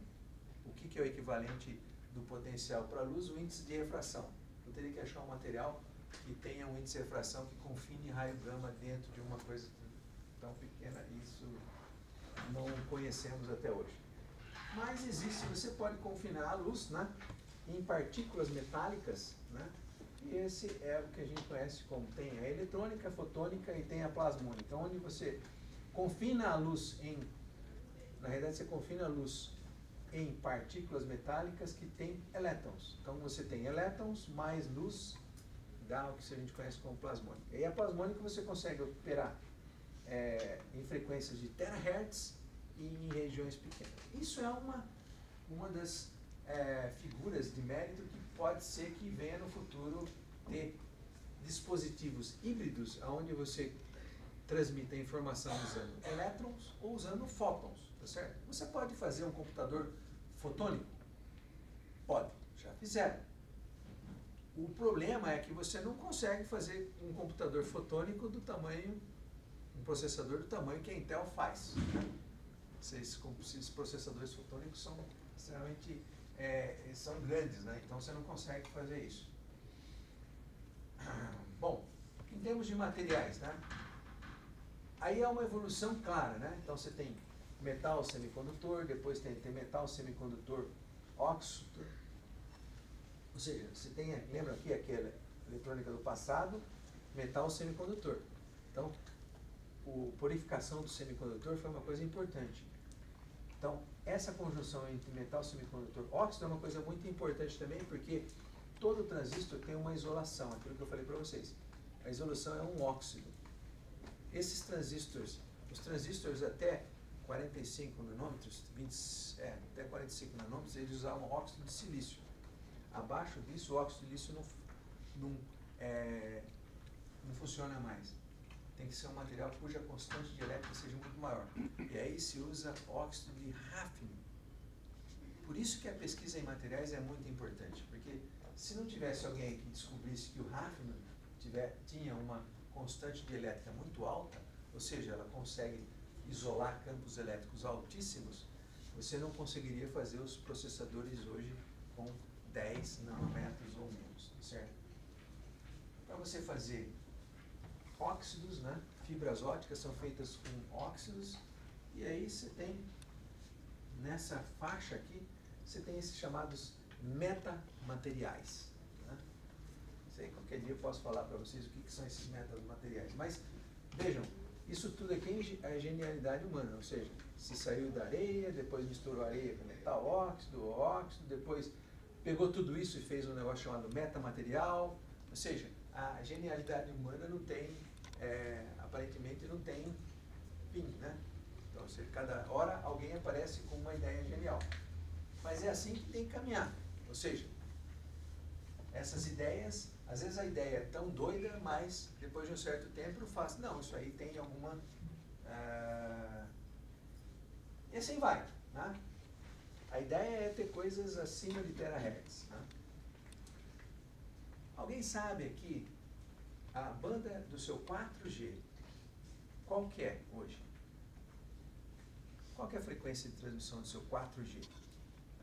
que é o equivalente do potencial para a luz, o índice de refração. Eu teria que achar um material que tenha um índice de refração que confine raio gama dentro de uma coisa tão pequena, isso não conhecemos até hoje. Mas existe, você pode confinar a luz, né, em partículas metálicas, né, e esse é o que a gente conhece como tem a eletrônica, a fotônica e tem a plasmônica. Então, onde você confina a luz na realidade você confina a luz em partículas metálicas que têm elétrons. Então, você tem elétrons mais luz, dá o que a gente conhece como plasmônica. E a plasmônica você consegue operar em frequências de terahertz e em regiões pequenas. Isso é uma das figuras de mérito que pode ser que venha no futuro ter dispositivos híbridos onde você transmite a informação usando elétrons ou usando fótons, tá certo? Você pode fazer um computador fotônico? Pode, já fizeram. O problema é que você não consegue fazer um computador fotônico do tamanho, um processador do tamanho que a Intel faz. Esses processadores fotônicos são extremamente são grandes, né? Então você não consegue fazer isso. Bom, em termos de materiais, né? Aí é uma evolução clara, né? Então você tem metal semicondutor, depois tem metal semicondutor óxido. Ou seja, você tem, lembra aqui aquela eletrônica do passado, metal semicondutor. Então, a purificação do semicondutor foi uma coisa importante. Então, essa conjunção entre metal semicondutor óxido é uma coisa muito importante também, porque todo transistor tem uma isolação, aquilo que eu falei para vocês. A isolação é um óxido. Esses transistores, os transistores até 45 nanômetros, até 45 nanômetros, eles usavam óxido de silício. Abaixo disso, o óxido de silício não funciona mais. Tem que ser um material cuja constante de elétrica seja muito maior. E aí se usa óxido de hafnio. Por isso que a pesquisa em materiais é muito importante, porque se não tivesse alguém que descobrisse que o hafnio tinha uma constante de elétrica muito alta, ou seja, ela consegue isolar campos elétricos altíssimos, você não conseguiria fazer os processadores hoje com 10 nanômetros ou menos, certo? Para você fazer óxidos, né? Fibras óticas são feitas com óxidos, e aí você tem, nessa faixa aqui, você tem esses chamados metamateriais. Né? Isso aí, qualquer dia eu posso falar para vocês o que são esses metamateriais. Mas, vejam, isso tudo aqui é genialidade humana, ou seja, se saiu da areia, depois misturou areia com metal óxido, depois pegou tudo isso e fez um negócio chamado metamaterial, ou seja, a genialidade humana não tem, aparentemente não tem fim, né? Então, cada hora alguém aparece com uma ideia genial. Mas é assim que tem que caminhar, ou seja, essas ideias, às vezes a ideia é tão doida, mas depois de um certo tempo eu faço, não, isso aí tem alguma... E assim vai, né? A ideia é ter coisas acima de terahertz. Né? Alguém sabe aqui a banda do seu 4G, qual que é hoje? Qual que é a frequência de transmissão do seu 4G?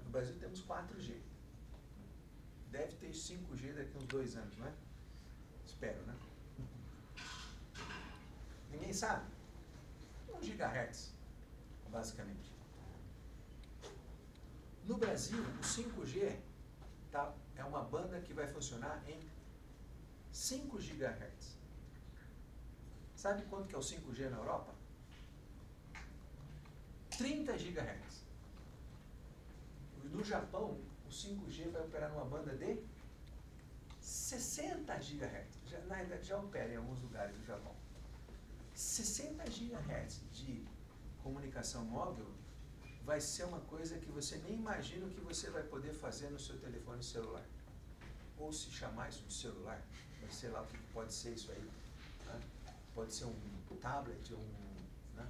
No Brasil temos 4G. Deve ter 5G daqui a uns 2 anos, não é? Espero, né? Ninguém sabe? 1 GHz, basicamente. No Brasil, o 5G é uma banda que vai funcionar em 5 GHz. Sabe quanto que é o 5G na Europa? 30 GHz. No Japão, o 5G vai operar numa banda de 60 GHz. Na verdade, já opera em alguns lugares do Japão. 60 GHz de comunicação móvel vai ser uma coisa que você nem imagina o que você vai poder fazer no seu telefone celular. Ou se chamar isso de celular, sei lá o que pode ser isso aí. pode ser um tablet, né?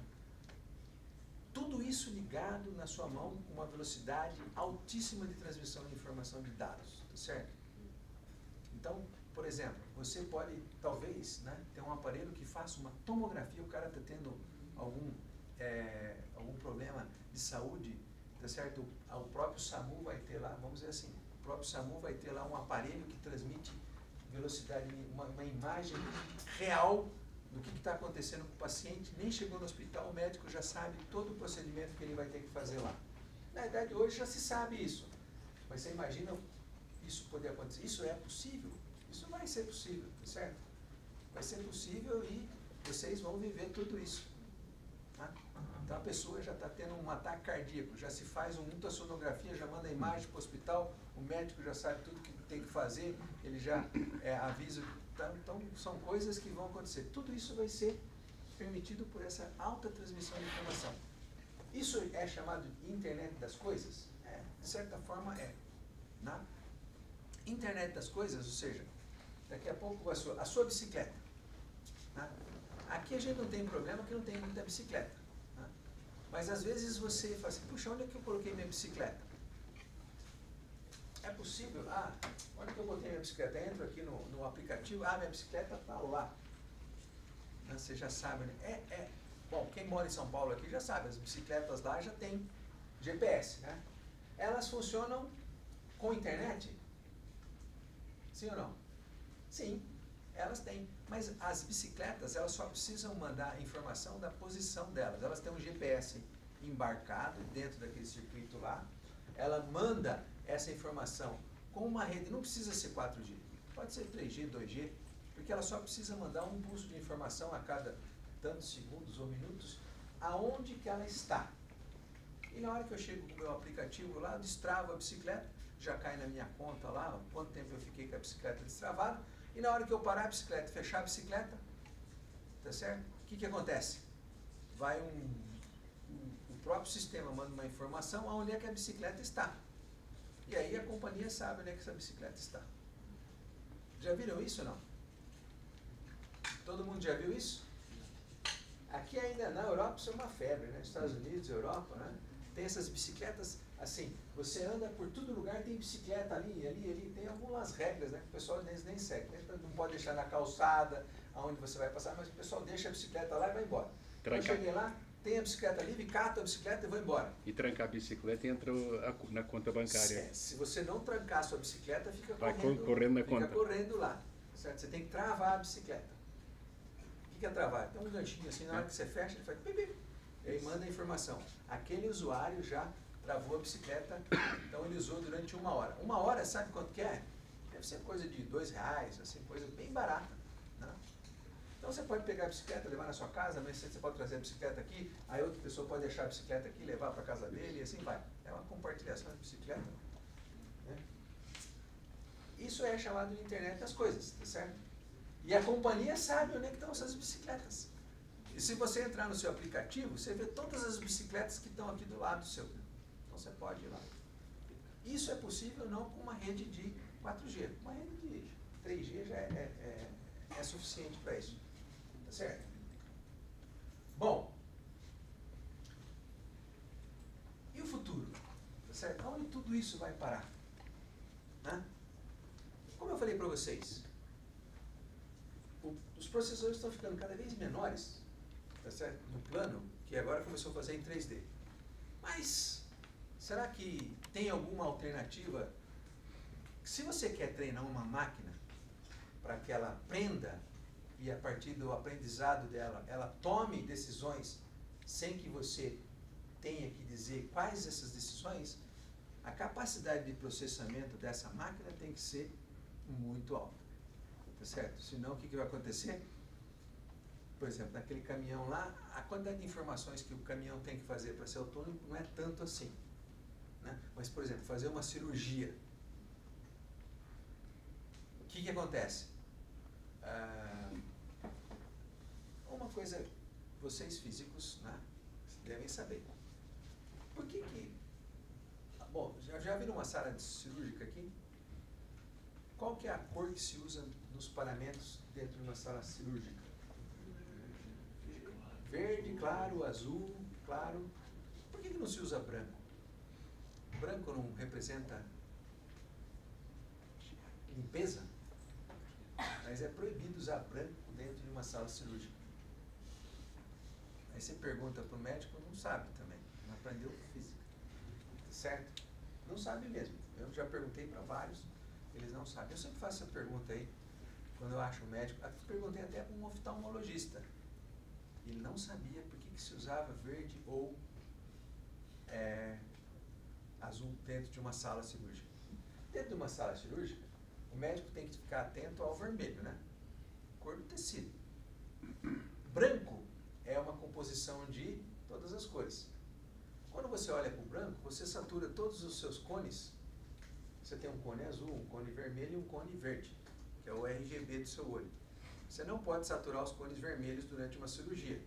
Tudo isso ligado na sua mão com uma velocidade altíssima de transmissão de informação de dados, tá certo? Então, por exemplo, você pode, talvez, né, ter um aparelho que faça uma tomografia, o cara está tendo algum problema de saúde, tá certo? O próprio SAMU vai ter lá, vamos dizer assim, o próprio SAMU vai ter lá um aparelho que transmite velocidade, uma imagem real do que está acontecendo com o paciente, nem chegou no hospital, o médico já sabe todo o procedimento que ele vai ter que fazer lá. Na verdade, hoje já se sabe isso, mas você imagina isso poder acontecer? Isso é possível? Isso vai ser possível, tá certo? Vai ser possível e vocês vão viver tudo isso. Tá? Então a pessoa já está tendo um ataque cardíaco, já se faz uma ultrassonografia, já manda a imagem para o hospital, o médico já sabe tudo que tem que fazer, ele já avisa. Tá? Então são coisas que vão acontecer. Tudo isso vai ser permitido por essa alta transmissão de informação. Isso é chamado de internet das coisas? De certa forma é. Né? Internet das coisas, ou seja, daqui a pouco a sua bicicleta. Né? Aqui a gente não tem problema que não tem muita bicicleta. Né? Mas às vezes você fala assim, puxa, onde é que eu coloquei minha bicicleta? É possível? Onde que eu botei minha bicicleta? Entro aqui no aplicativo, minha bicicleta está lá. Né? Você já sabe, né? Bom, quem mora em São Paulo aqui já sabe, as bicicletas lá já tem GPS, né? Elas funcionam com internet? Sim ou não? Sim, elas têm. Mas as bicicletas, elas só precisam mandar a informação da posição delas. Elas têm um GPS embarcado dentro daquele circuito lá. Ela manda essa informação com uma rede, não precisa ser 4G, pode ser 3G, 2G, porque ela só precisa mandar um pulso de informação a cada tantos segundos ou minutos, aonde que ela está. E na hora que eu chego com o meu aplicativo lá, eu destravo a bicicleta, já cai na minha conta lá, quanto tempo eu fiquei com a bicicleta destravada, e na hora que eu parar a bicicleta, fechar a bicicleta, tá certo? O que acontece? Vai o próprio sistema manda uma informação aonde é que a bicicleta está. E aí a companhia sabe onde é que essa bicicleta está. Já viram isso ou não? Todo mundo já viu isso? Aqui ainda na Europa isso é uma febre, né? Estados Unidos, Europa, né? Tem essas bicicletas, assim, você anda por todo lugar, tem bicicleta ali, tem algumas regras, né? Que o pessoal nem segue. Não pode deixar na calçada, aonde você vai passar, mas o pessoal deixa a bicicleta lá e vai embora. Eu cheguei lá, tem a bicicleta livre, cato a bicicleta e vou embora. E trancar a bicicleta e entra na conta bancária. Se você não trancar a sua bicicleta, fica correndo na conta. Fica correndo lá, certo? Você tem que travar a bicicleta. O que é travar? Tem um ganchinho assim, na hora que você fecha, ele faz pipi, e aí manda a informação. Aquele usuário já travou a bicicleta, então ele usou durante 1 hora. 1 hora, sabe quanto que é? Deve ser coisa de R$2, assim, coisa bem barata. Né? Então você pode pegar a bicicleta, levar na sua casa, mas você pode trazer a bicicleta aqui, aí outra pessoa pode deixar a bicicleta aqui, levar para a casa dele e assim vai. É uma compartilhação de bicicleta. Né? Isso é chamado de internet das coisas, tá certo? E a companhia sabe onde é que estão essas bicicletas. E se você entrar no seu aplicativo, você vê todas as bicicletas que estão aqui do lado seu. Então você pode ir lá. Isso é possível não com uma rede de 4G. Uma rede de 3G já é suficiente para isso. Tá certo? Bom. E o futuro? Tá certo? Onde tudo isso vai parar? Né? Como eu falei para vocês, os processadores estão ficando cada vez menores, tá certo? No plano, que agora começou a fazer em 3D. Mas, será que tem alguma alternativa? Se você quer treinar uma máquina para que ela aprenda e a partir do aprendizado dela, ela tome decisões sem que você tenha que dizer quais essas decisões, a capacidade de processamento dessa máquina tem que ser muito alta. Tá certo? Senão, o que vai acontecer? Por exemplo, naquele caminhão lá, a quantidade de informações que o caminhão tem que fazer para ser autônomo não é tanto assim. Né? Mas, por exemplo, fazer uma cirurgia. O que acontece? Uma coisa, vocês físicos, né, devem saber. Por que bom, já viram uma sala cirúrgica aqui? Qual que é a cor que se usa nos paramentos dentro de uma sala cirúrgica? Verde, claro, azul, claro. Por que não se usa branco? Branco não representa limpeza? Mas é proibido usar branco dentro de uma sala cirúrgica. Aí você pergunta para o médico, não sabe também, não aprendeu física. Certo? Não sabe mesmo. Eu já perguntei para vários, eles não sabem. Eu sempre faço essa pergunta aí, quando eu acho um médico. Eu perguntei até para um oftalmologista. Ele não sabia por que se usava verde ou azul dentro de uma sala cirúrgica. Dentro de uma sala cirúrgica, o médico tem que ficar atento ao vermelho, né? Cor do tecido. Branco é uma composição de todas as cores. Quando você olha para o branco, você satura todos os seus cones. Você tem um cone azul, um cone vermelho e um cone verde, que é o RGB do seu olho. Você não pode saturar os cones vermelhos durante uma cirurgia.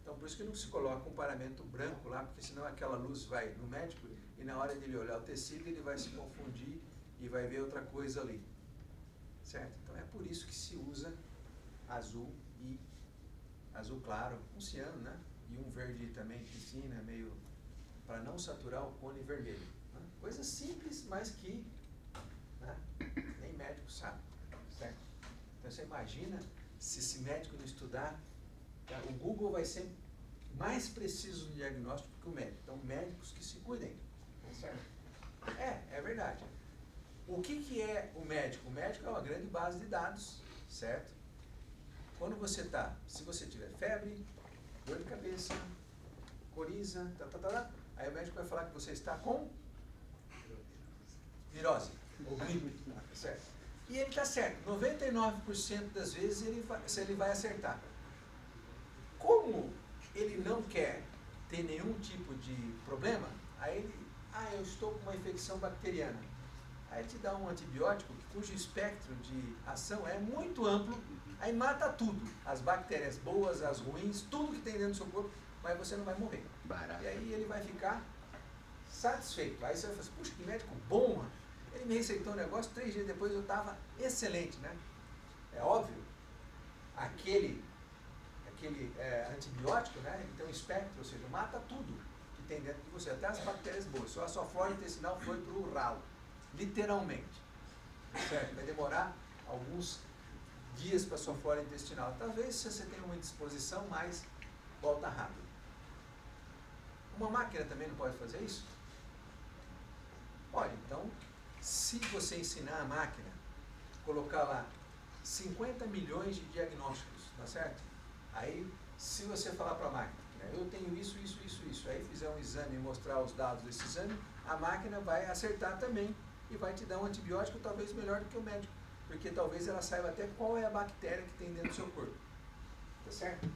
Então, por isso que não se coloca um paramento branco lá, porque senão aquela luz vai no médico e na hora de ele olhar o tecido, ele vai se confundir e vai ver outra coisa ali. Certo? Então, é por isso que se usa azul e azul claro, um ciano, né? E um verde também, piscina, meio para não saturar o cone vermelho. Né? Coisa simples, mas que, né, nem médico sabe. Certo? Então, você imagina se esse médico não estudar, tá? O Google vai ser mais preciso no diagnóstico que o médico. Então, médicos que se cuidem. Certo? É verdade. O que é o médico? O médico é uma grande base de dados, certo? Quando você se você tiver febre, dor de cabeça, coriza, aí o médico vai falar que você está com virose ou gripe, certo? E ele está certo, 99% das vezes ele vai acertar. Como ele não quer ter nenhum tipo de problema, aí ele, eu estou com uma infecção bacteriana. Aí te dá um antibiótico cujo espectro de ação é muito amplo, aí mata tudo, as bactérias boas, as ruins, tudo que tem dentro do seu corpo, mas você não vai morrer. Barato. E aí ele vai ficar satisfeito. Aí você vai falar assim, puxa, que médico bom, mano. Ele me receitou um negócio, 3 dias depois eu estava excelente, né? É óbvio, aquele antibiótico, né? Ele tem um espectro, ou seja, mata tudo que tem dentro de você, até as bactérias boas. Só a sua flora intestinal foi para o ralo, literalmente. Certo? Vai demorar alguns dias para a sua flora intestinal. Talvez se você tenha uma indisposição, mas volta rápido. Uma máquina também não pode fazer isso? Pode. Então, se você ensinar a máquina, colocar lá 50 milhões de diagnósticos, tá certo? Aí, se você falar para a máquina, eu tenho isso, aí fizer um exame e mostrar os dados desse exame, a máquina vai acertar também e vai te dar um antibiótico talvez melhor do que o médico, porque talvez ela saiba até qual é a bactéria que tem dentro do seu corpo. Tá certo?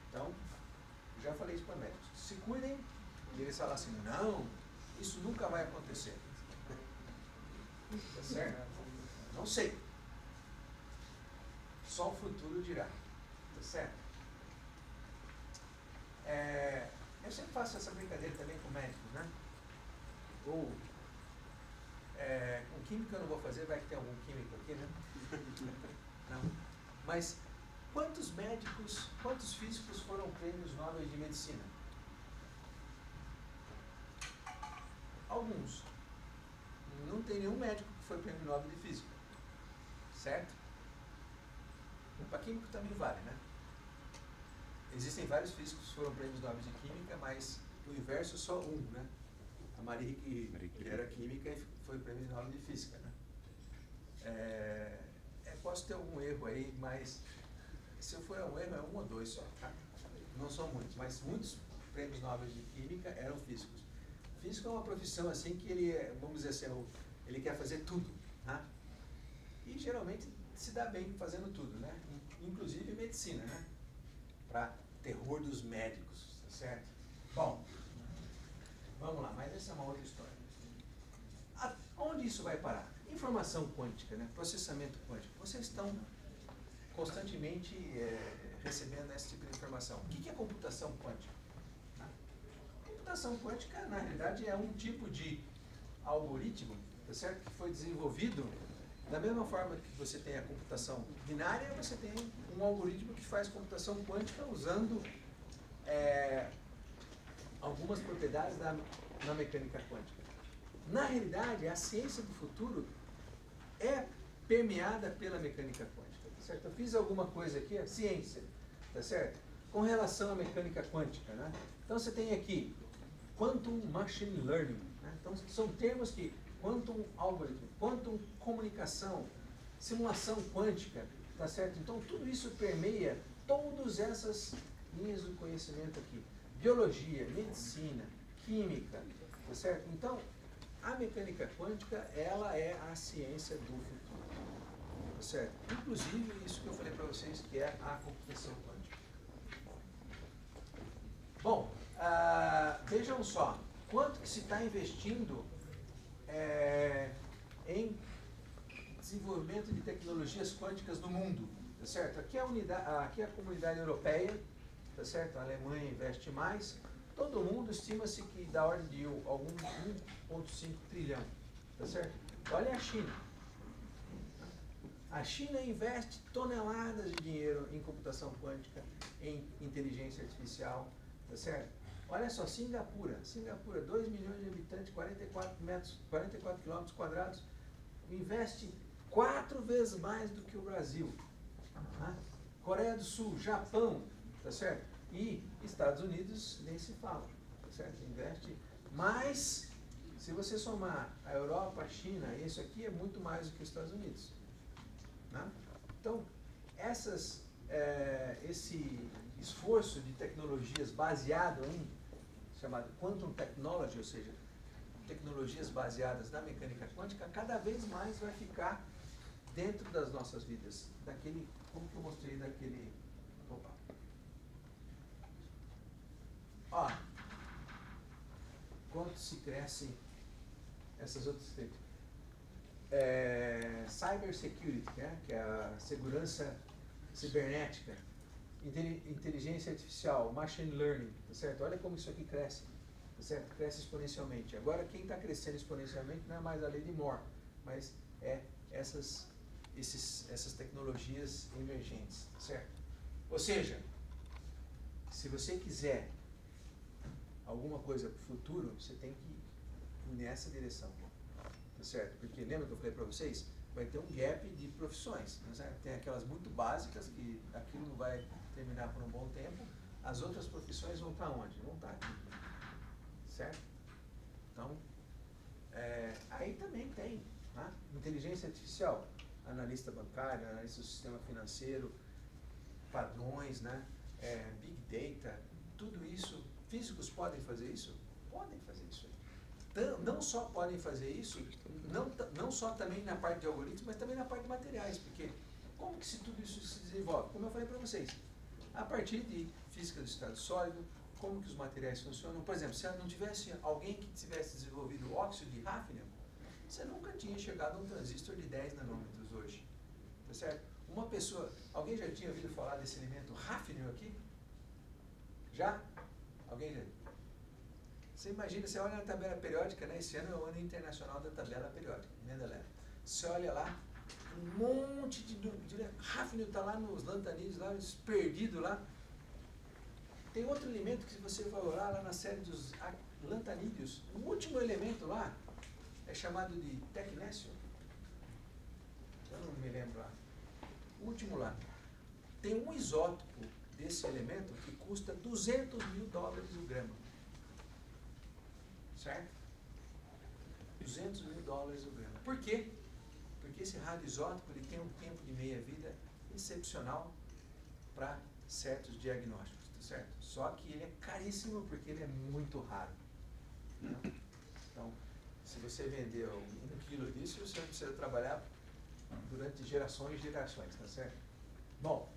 Então, já falei isso para médicos. Se cuidem, e eles falam assim, não, isso nunca vai acontecer. Tá certo? Não sei. Só o futuro dirá. Tá certo? Eu sempre faço essa brincadeira também com médicos, né? Ou, com química eu não vou fazer, vai que tem algum químico aqui, né? Não. Mas, quantos médicos, quantos físicos foram prêmios Nobel de Medicina? Alguns. Não tem nenhum médico que foi prêmio Nobel de Física. Certo? Para químico também vale, né? Existem vários físicos que foram prêmios Nobel de Química, mas no universo só um, né? A Marie Curie, que era química e foi prêmio Nobel de Física, né? Posso ter algum erro aí, mas se eu for um erro, é 1 ou 2 só, tá? Não são muitos, mas muitos prêmios Nobel de Química eram físicos. Físico é uma profissão assim que ele, vamos dizer assim, ele quer fazer tudo, tá? E geralmente se dá bem fazendo tudo, né? Inclusive medicina, né? Para terror dos médicos, tá certo? Bom, vamos lá, mas essa é uma outra história. Onde isso vai parar? Informação quântica, né? Processamento quântico. Vocês estão constantemente recebendo esse tipo de informação. O que é computação quântica? Computação quântica, na realidade, é um tipo de algoritmo, tá certo? Que foi desenvolvido da mesma forma que você tem a computação binária, você tem um algoritmo que faz computação quântica usando algumas propriedades na mecânica quântica. Na realidade, a ciência do futuro é permeada pela mecânica quântica, tá certo? Eu fiz alguma coisa aqui, a ciência, tá certo? Com relação à mecânica quântica, né? Então você tem aqui Quantum Machine Learning, né? Então são termos que Quantum Algorithm, Quantum Comunicação, simulação quântica, tá certo? Então tudo isso permeia todas essas linhas do conhecimento aqui. Biologia, medicina, química, tá certo? Então, a mecânica quântica, ela é a ciência do futuro, tá certo? Inclusive, isso que eu falei para vocês, que é a computação quântica. Bom, vejam só, quanto que se está investindo em desenvolvimento de tecnologias quânticas no mundo, tá certo? Aqui é a comunidade europeia, tá certo? A Alemanha investe mais. Todo mundo estima-se que da ordem de algum 1,5 trilhão, tá certo? Olha a China. A China investe toneladas de dinheiro em computação quântica, em inteligência artificial, tá certo? Olha só, Singapura, 2 milhões de habitantes, 44 quilômetros quadrados, investe 4 vezes mais do que o Brasil. Tá? Coreia do Sul, Japão, tá certo? E Estados Unidos nem se fala, tá certo? Investe mais, se você somar a Europa, a China, isso aqui é muito mais do que os Estados Unidos. Né? Então, esse esforço de tecnologias baseado em, chamado Quantum Technology, ou seja, tecnologias baseadas na mecânica quântica, cada vez mais vai ficar dentro das nossas vidas, daquele, como que eu mostrei daquele... Opa. Ó, quanto se crescem essas outras técnicas. Cyber security, né? Que é a segurança cibernética, inteligência artificial, machine learning, tá certo? Olha como isso aqui cresce, tá certo? Cresce exponencialmente. Agora, quem está crescendo exponencialmente não é mais a lei de Moore, mas é essas tecnologias emergentes, tá certo? Ou seja, se você quiser alguma coisa para o futuro, você tem que ir nessa direção, tá certo? Porque lembra que eu falei para vocês? Vai ter um gap de profissões, tá certo? Tem aquelas muito básicas, que aquilo não vai terminar por um bom tempo, as outras profissões vão estar onde? Vão estar aqui, certo? Então, aí também tem, né? Inteligência artificial, analista bancário, analista do sistema financeiro, padrões, né? Big Data, tudo isso. Físicos podem fazer isso? Podem fazer isso. Não só podem fazer isso, não só também na parte de algoritmos, mas também na parte de materiais, porque como que tudo isso se desenvolve? Como eu falei para vocês, a partir de física do estado sólido, como que os materiais funcionam. Por exemplo, se não tivesse alguém que tivesse desenvolvido óxido de hafnium, você nunca tinha chegado a um transistor de 10 nanômetros hoje, tá certo? Uma pessoa, alguém já tinha ouvido falar desse elemento hafnium aqui? Já? Alguém já? Você imagina, você olha na tabela periódica, né? Esse ano é o ano internacional da tabela periódica, Mendeleev. Você olha lá, um monte de hafnium está lá nos lantanídeos, lá perdido lá. Tem outro elemento que, se você for olhar lá na série dos lantanídeos, o último elemento lá é chamado de tecnésio. Eu não me lembro lá. O último lá. Tem um isótopo desse elemento que custa $200 mil o grama. Certo? $200 mil o grama. Por quê? Porque esse radioisótopo ele tem um tempo de meia-vida excepcional para certos diagnósticos, tá certo? Só que ele é caríssimo porque ele é muito raro. Né? Então, se você vender 1 quilo disso, você precisa trabalhar durante gerações e gerações, tá certo? Bom,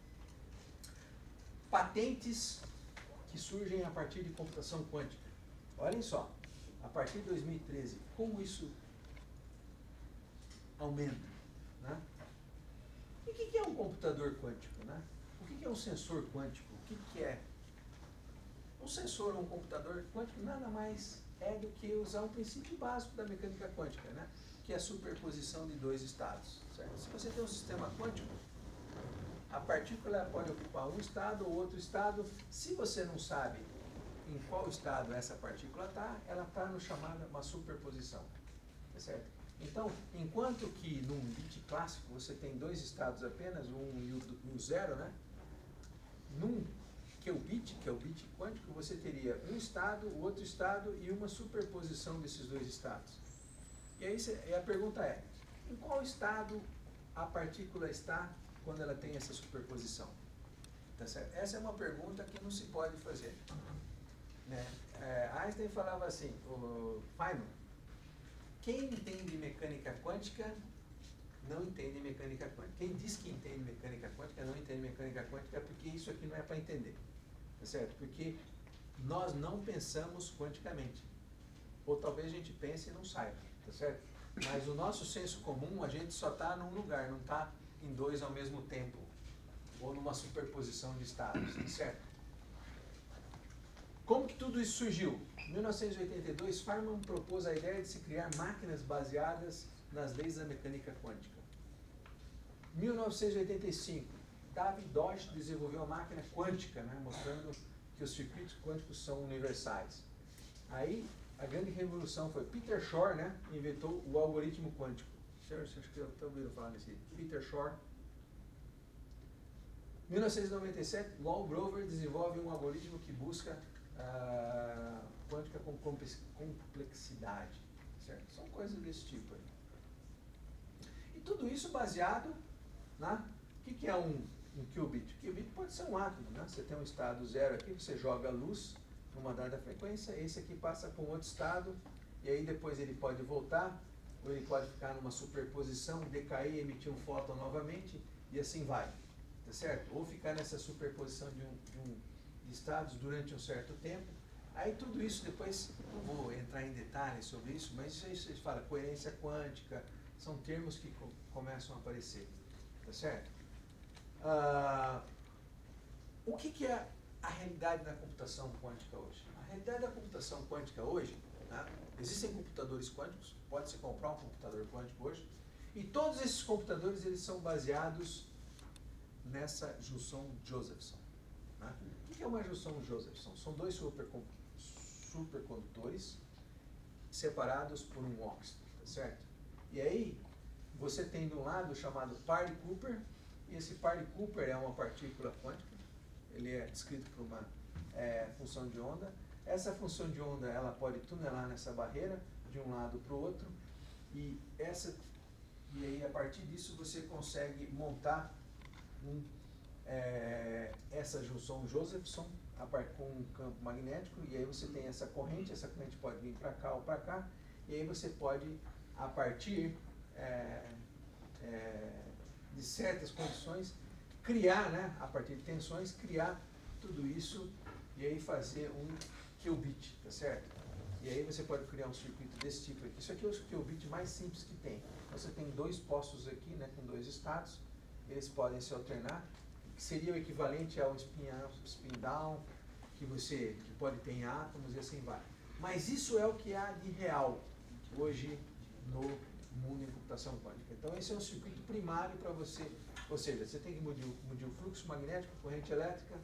patentes que surgem a partir de computação quântica. Olhem só, a partir de 2013, como isso aumenta, né? E o que é um computador quântico, né? O que é um sensor quântico? O que é? Um sensor ou um computador quântico nada mais é do que usar um princípio básico da mecânica quântica, né? Que é a superposição de dois estados, certo? Se você tem um sistema quântico, a partícula pode ocupar um estado ou outro estado. Se você não sabe em qual estado essa partícula está, ela está no chamado uma superposição. Tá certo? Então, enquanto que num bit clássico você tem dois estados apenas, o 1 e o 0, né? Num qubit, que é o bit quântico, você teria um estado, o outro estado e uma superposição desses dois estados. E aí a pergunta é, em qual estado a partícula está quando ela tem essa superposição? Tá certo? Essa é uma pergunta que não se pode fazer. Né? Einstein falava assim, o Feynman, quem entende mecânica quântica não entende mecânica quântica. Quem diz que entende mecânica quântica não entende mecânica quântica porque isso aqui não é para entender. Tá certo? Porque nós não pensamos quanticamente. Ou talvez a gente pense e não saiba. Tá certo? Mas o nosso senso comum, a gente só está num lugar, não está em dois ao mesmo tempo. Ou numa superposição de estados. Tá certo? Como que tudo isso surgiu? Em 1982, Feynman propôs a ideia de se criar máquinas baseadas nas leis da mecânica quântica. Em 1985, David Deutsch desenvolveu a máquina quântica, né, mostrando que os circuitos quânticos são universais. Aí, a grande revolução foi Peter Shor, né, inventou o algoritmo quântico. Acho que eu estou ouvindo falar nesse Peter Shor. Em 1997, Lowell Grover desenvolve um algoritmo que busca quântica com complexidade, certo? São coisas desse tipo aí. E tudo isso baseado na... O que é um qubit? Qubit pode ser um átomo, né? Você tem um estado zero aqui, você joga luz numa dada frequência, esse aqui passa para um outro estado, e aí depois ele pode voltar, ou ele pode ficar numa superposição, decair, emitir um fóton novamente, e assim vai, tá certo? Ou ficar nessa superposição de estados durante um certo tempo. Aí tudo isso depois, não vou entrar em detalhes sobre isso, mas isso aí se fala coerência quântica, são termos que começam a aparecer, tá certo? O que é a realidade da computação quântica hoje? A realidade da computação quântica hoje, né, existem computadores quânticos, pode-se comprar um computador quântico hoje, e todos esses computadores eles são baseados nessa junção Josephson. Né? O que é uma junção Josephson? São dois supercondutores separados por um óxido, tá certo? E aí, você tem de um lado o chamado Parry-Cooper, e esse Parry-Cooper é uma partícula quântica, ele é descrito por uma função de onda. Essa função de onda, ela pode tunelar nessa barreira, de um lado para o outro, e aí, a partir disso, você consegue montar essa junção Josephson com um campo magnético, e aí você tem essa corrente pode vir para cá ou para cá, e aí você pode, a partir de certas condições, criar, né, a partir de tensões, criar tudo isso, e aí fazer um qubit, tá certo? E aí você pode criar um circuito desse tipo aqui. Isso aqui é o qubit mais simples que tem. Você tem dois postos aqui, né, com dois estados, eles podem se alternar, que seria o equivalente ao spin-up, spin-down, que pode ter em átomos e assim vai. Mas isso é o que há de real hoje no mundo em computação quântica. Então esse é um circuito primário para você, ou seja, você tem que medir o fluxo magnético, corrente elétrica,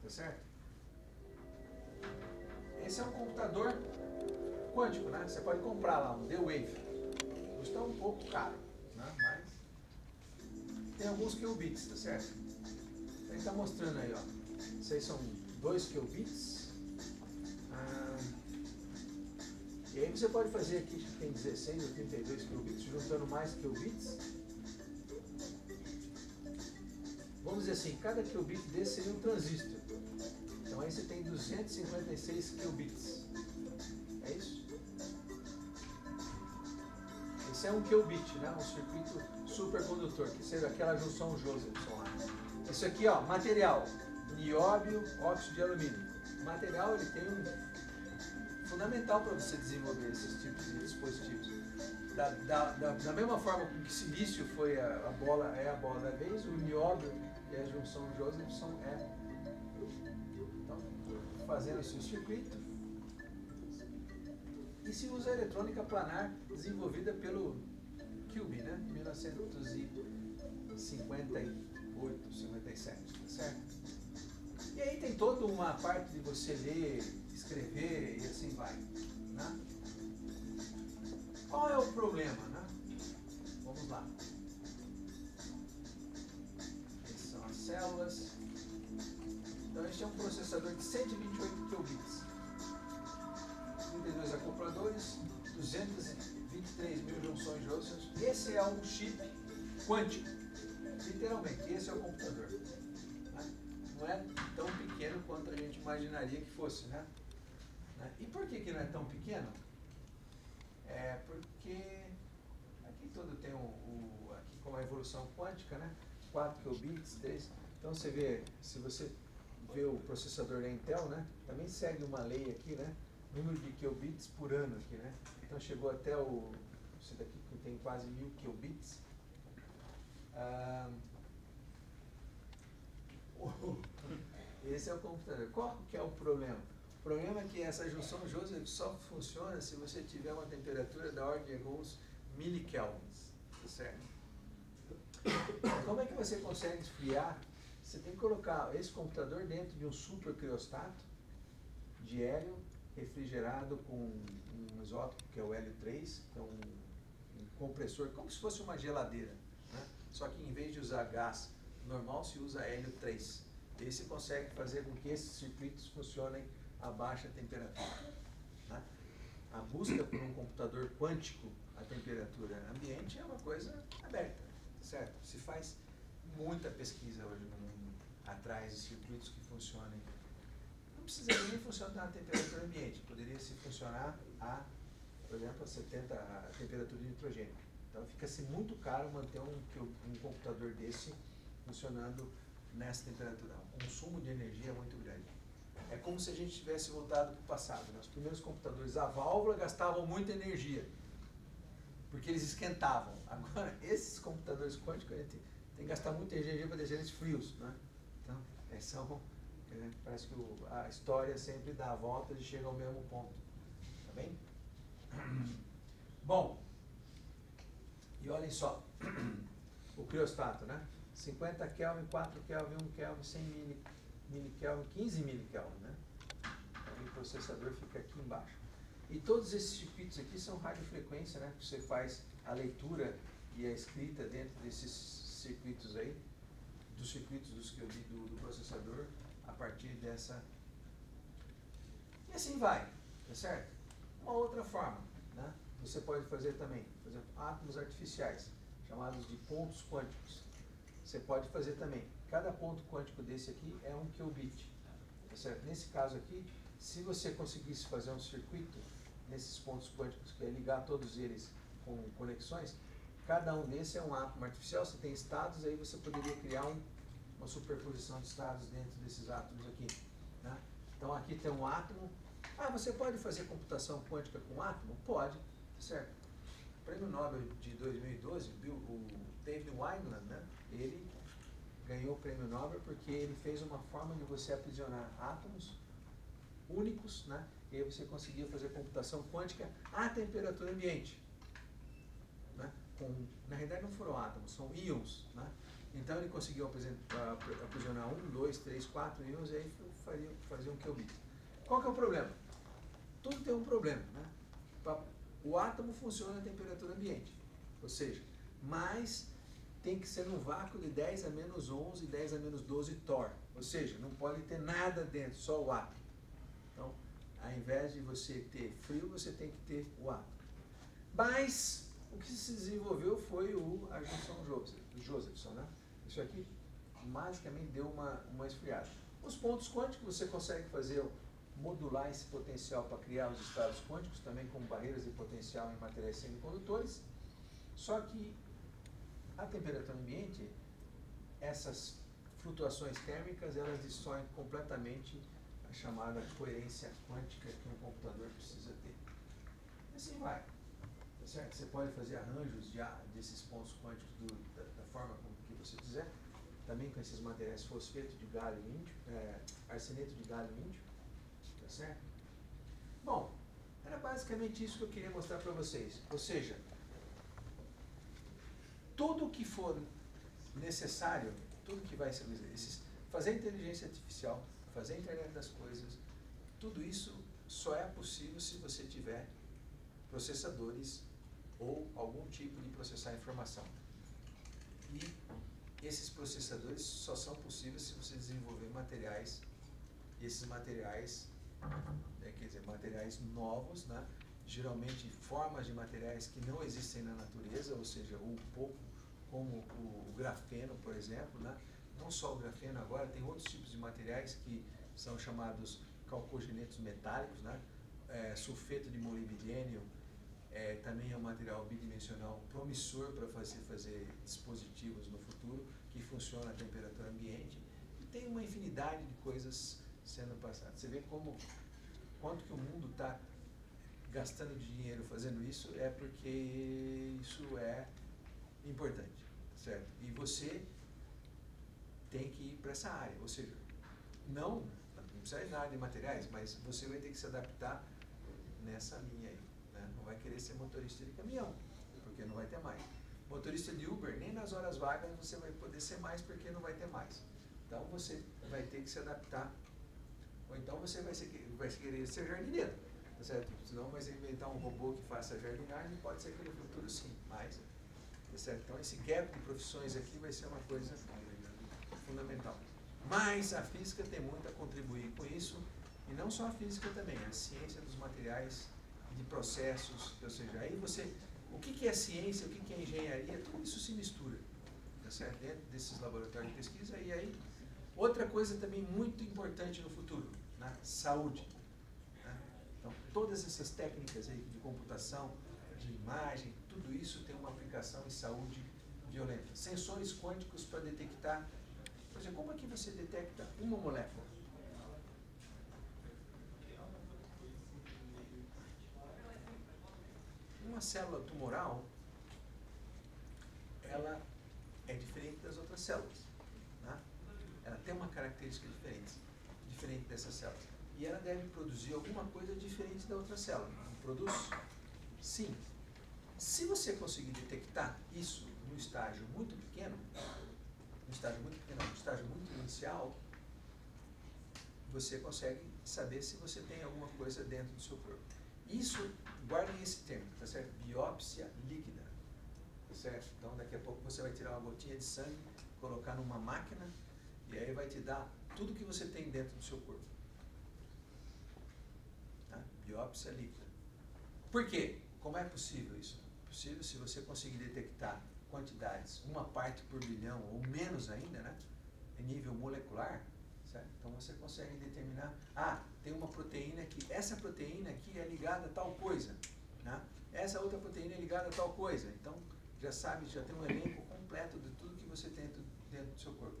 tá certo? Esse é um computador quântico, né? Você pode comprar lá um D-Wave, custa um pouco caro, né? Mas tem alguns qubits, tá certo? Ele está mostrando aí, ó. Esses são 2 qubits. E aí você pode fazer aqui, que tem 16 ou 32 qubits, juntando mais qubits. Vamos dizer assim, cada qubit desse seria um transistor. Então aí você tem 256 qubits. É isso? Esse é um qubit, né? Um circuito supercondutor, que seria aquela junção Josephson lá. Isso aqui, ó, material, nióbio, óxido de alumínio. O material, ele tem fundamental para você desenvolver esses tipos de dispositivos. Da mesma forma que o silício foi a bola da vez, o nióbio e a junção Josephson Então, fazendo esse circuito. E se usa a eletrônica planar desenvolvida pelo Cube, né, em 1900 58, 57, tá certo? E aí tem toda uma parte de você ler, escrever e assim vai, né? Qual é o problema, né? Vamos lá. Essas são as células. Então este é um processador de 128 qubits, 32 acopladores, 223 mil junções de ossos. Esse é um chip quântico, literalmente, esse é o computador. Né? Não é tão pequeno quanto a gente imaginaria que fosse, né? E por que não é tão pequeno? É porque aqui todo tem aqui com a evolução quântica, né? 4 qubits, 3. Então você vê, se você vê o processador da Intel, né? Também segue uma lei aqui, né? Número de qubits por ano aqui, né? Então chegou até esse daqui que tem quase 1000 qubits. Esse é o computador. Qual que é o problema? O problema é que essa junção Joseph só funciona se você tiver uma temperatura da ordem de alguns milikelvins, tá certo? Como é que você consegue esfriar? Você tem que colocar esse computador dentro de um supercriostato de hélio refrigerado com um isótopo que é o hélio 3, que é um compressor, como se fosse uma geladeira, né? Só que em vez de usar gás normal, se usa hélio 3. E aí você consegue fazer com que esses circuitos funcionem a baixa temperatura. Né? A busca por um computador quântico a temperatura ambiente é uma coisa aberta, certo? Se faz muita pesquisa hoje no mundo atrás de circuitos que funcionem. Não precisaria nem funcionar a temperatura ambiente, poderia se funcionar por exemplo, a temperatura de nitrogênio. Então fica-se muito caro manter um computador desse funcionando nessa temperatura. O consumo de energia é muito grande. É como se a gente tivesse voltado para o passado. Né? Os primeiros computadores a válvula gastavam muita energia, porque eles esquentavam. Agora, esses computadores quânticos, a gente tem que gastar muita energia para deixar eles frios. Né? Então, parece que a história sempre dá a volta e chega ao mesmo ponto. Tá bem? Bom, e olhem só, o criostato, né? 50 Kelvin, 4 Kelvin, 1 Kelvin, 100 milikelvin, 15 milikelvin, né? Então, o processador fica aqui embaixo. E todos esses circuitos aqui são radiofrequência, né? Você faz a leitura e a escrita dentro desses circuitos aí, dos circuitos do processador, a partir dessa... E assim vai, tá certo? Uma outra forma, né? Você pode fazer também, por exemplo, átomos artificiais, chamados de pontos quânticos. Você pode fazer também. Cada ponto quântico desse aqui é 1 qubit. Tá certo? Nesse caso aqui, se você conseguisse fazer um circuito nesses pontos quânticos, que é ligar todos eles com conexões, cada um desses é um átomo artificial. Você tem estados, aí você poderia criar uma superposição de estados dentro desses átomos aqui. Né? Então aqui tem um átomo. Você pode fazer computação quântica com átomo? Pode, certo? O Prêmio Nobel de 2012, o David Wineland, né? Ele ganhou o Prêmio Nobel porque ele fez uma forma de você aprisionar átomos únicos, né? E aí você conseguia fazer computação quântica à temperatura ambiente. Né? Na realidade não foram átomos, são íons, né? Então ele conseguiu aprisionar 1, 2, 3, 4 íons e aí fazia um qubit. Qual que é o problema? Tudo tem um problema, né? O átomo funciona a temperatura ambiente, ou seja, mas tem que ser no vácuo de 10 a menos 11, 10 a menos 12 torr, ou seja, não pode ter nada dentro, só o átomo. Então, ao invés de você ter frio, você tem que ter o átomo. Mas, o que se desenvolveu foi a junção Josephson, né? Isso aqui, basicamente, deu uma esfriada. Os pontos quânticos, você consegue modular esse potencial para criar os estados quânticos, também com barreiras de potencial em materiais semicondutores, só que a temperatura ambiente, essas flutuações térmicas, elas distorcem completamente a chamada coerência quântica que um computador precisa ter. E assim vai, tá certo? Você pode fazer arranjos desses pontos quânticos da forma que você quiser, também com esses materiais fosfeto de galho índio, arseneto de galho índio, tá certo? Bom, era basicamente isso que eu queria mostrar para vocês. Ou seja, tudo que for necessário, tudo que vai ser, fazer inteligência artificial, fazer a internet das coisas, tudo isso só é possível se você tiver processadores ou algum tipo de processar informação. E esses processadores só são possíveis se você desenvolver materiais, e esses materiais, quer dizer, materiais novos, né? Geralmente formas de materiais que não existem na natureza, ou seja, um pouco como o grafeno, por exemplo, né? Não só o grafeno, agora tem outros tipos de materiais que são chamados calcogenetos metálicos, né? Sulfeto de molibdênio também é um material bidimensional promissor para fazer dispositivos no futuro, que funciona a temperatura ambiente, e tem uma infinidade de coisas sendo passadas. Você vê quanto que o mundo está gastando de dinheiro fazendo isso, é porque isso é importante, certo? E você tem que ir para essa área, ou seja, não precisa ir na área de materiais, mas você vai ter que se adaptar nessa linha aí, né? Não vai querer ser motorista de caminhão, porque não vai ter mais. Motorista de Uber, nem nas horas vagas você vai poder ser mais, porque não vai ter mais. Então você vai ter que se adaptar, ou então você vai querer ser jardineiro, tá certo? Senão vai inventar um robô que faça jardinagem, pode ser que no futuro sim, mas, tá certo? Então esse gap de profissões aqui vai ser uma coisa fundamental. Mas a física tem muito a contribuir com isso, e não só a física também, a ciência dos materiais e de processos, ou seja, aí você, o que é ciência, o que é engenharia, tudo isso se mistura, tá certo? Dentro desses laboratórios de pesquisa. E aí, outra coisa também muito importante no futuro, né? Saúde. Né? Então, todas essas técnicas aí de computação, de imagem, tudo isso tem uma aplicação em saúde violenta. Sensores quânticos para detectar. Por exemplo, como é que você detecta uma molécula? Uma célula tumoral, ela é diferente das outras células, né? Ela tem uma característica diferente dessas células. E ela deve produzir alguma coisa diferente da outra célula. Não produz? Sim. Se você conseguir detectar isso num estágio muito pequeno, num estágio muito inicial, você consegue saber se você tem alguma coisa dentro do seu corpo. Isso, guardem esse termo, tá certo? Biópsia líquida, tá certo? Então, daqui a pouco você vai tirar uma gotinha de sangue, colocar numa máquina, e aí vai te dar tudo que você tem dentro do seu corpo. Tá? Biópsia líquida. Por quê? Como é possível isso? É possível se você conseguir detectar quantidades, uma parte por bilhão, ou menos ainda, né? Em nível molecular, certo? Então você consegue determinar, tem uma proteína aqui, essa proteína aqui é ligada a tal coisa, né? Essa outra proteína é ligada a tal coisa. Então, já sabe, já tem um elenco completo de tudo que você tem dentro do seu corpo.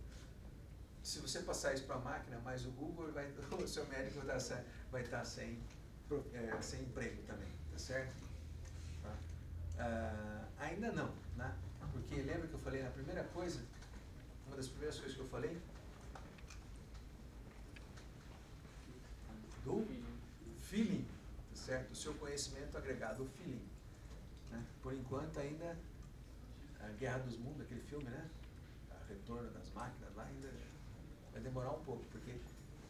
Se você passar isso para a máquina, mais o Google, o seu médico vai estar sem emprego também, tá certo? Tá? Ainda não, né? Porque lembra que eu falei na primeira coisa, uma das primeiras coisas que eu falei? Do feeling, tá certo? O seu conhecimento agregado ao feeling. Né? Por enquanto ainda, a Guerra dos Mundos, aquele filme, né? O Retorno das Máquinas, lá ainda vai demorar um pouco, porque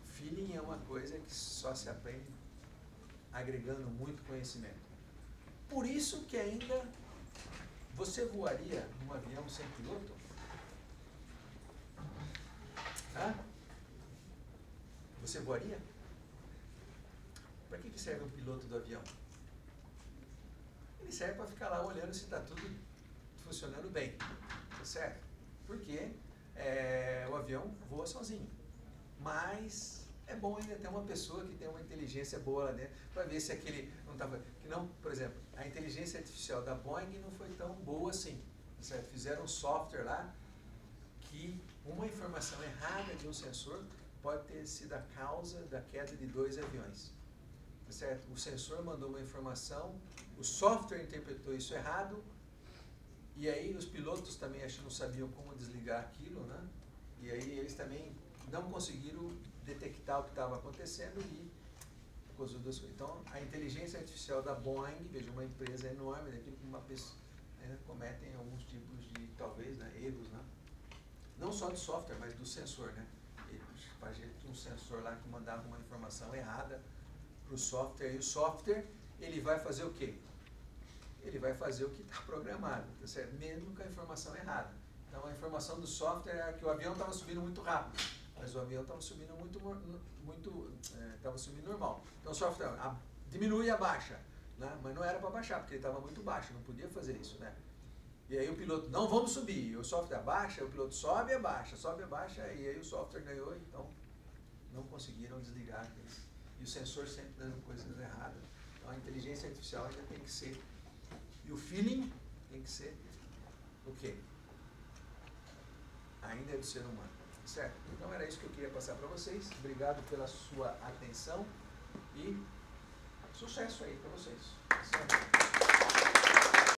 feeling é uma coisa que só se aprende agregando muito conhecimento. Por isso que ainda você voaria num avião sem piloto? Você voaria? Para que serve um piloto do avião? Ele serve para ficar lá olhando se está tudo funcionando bem, tá certo? Porque o avião voa sozinho. Mas é bom ainda ter uma pessoa que tem uma inteligência boa lá dentro, para ver se aquele não estava... Por exemplo, a inteligência artificial da Boeing não foi tão boa assim, tá certo? Fizeram um software lá que uma informação errada de um sensor pode ter sido a causa da queda de 2 aviões. Tá certo? O sensor mandou uma informação, o software interpretou isso errado, e aí os pilotos também acho que não sabiam como desligar aquilo, né? E aí eles também não conseguiram detectar o que estava acontecendo e causou 2 coisas. Então, a inteligência artificial da Boeing, veja, uma empresa enorme, daquilo que uma pessoa cometem alguns tipos de, talvez, né, erros, né? não só do software, mas do sensor, né? A gente tinha um sensor lá que mandava uma informação errada para o software, e o software, ele vai fazer o quê? Ele vai fazer o que está programado, tá certo? Mesmo com a informação errada. Então, a informação do software é que o avião estava subindo muito rápido, mas o avião estava subindo estava subindo normal. Então, o software diminui e abaixa, né? Mas não era para baixar, porque ele estava muito baixo, não podia fazer isso, né? E aí o piloto, não, vamos subir, e o software abaixa, o piloto sobe e abaixa, e aí o software ganhou, então não conseguiram desligar isso. E o sensor sempre dando coisas erradas. Então, a inteligência artificial ainda tem que ser, e o feeling tem que ser o quê? Ainda é do ser humano, certo? Então era isso que eu queria passar para vocês. Obrigado pela sua atenção e sucesso aí para vocês, certo?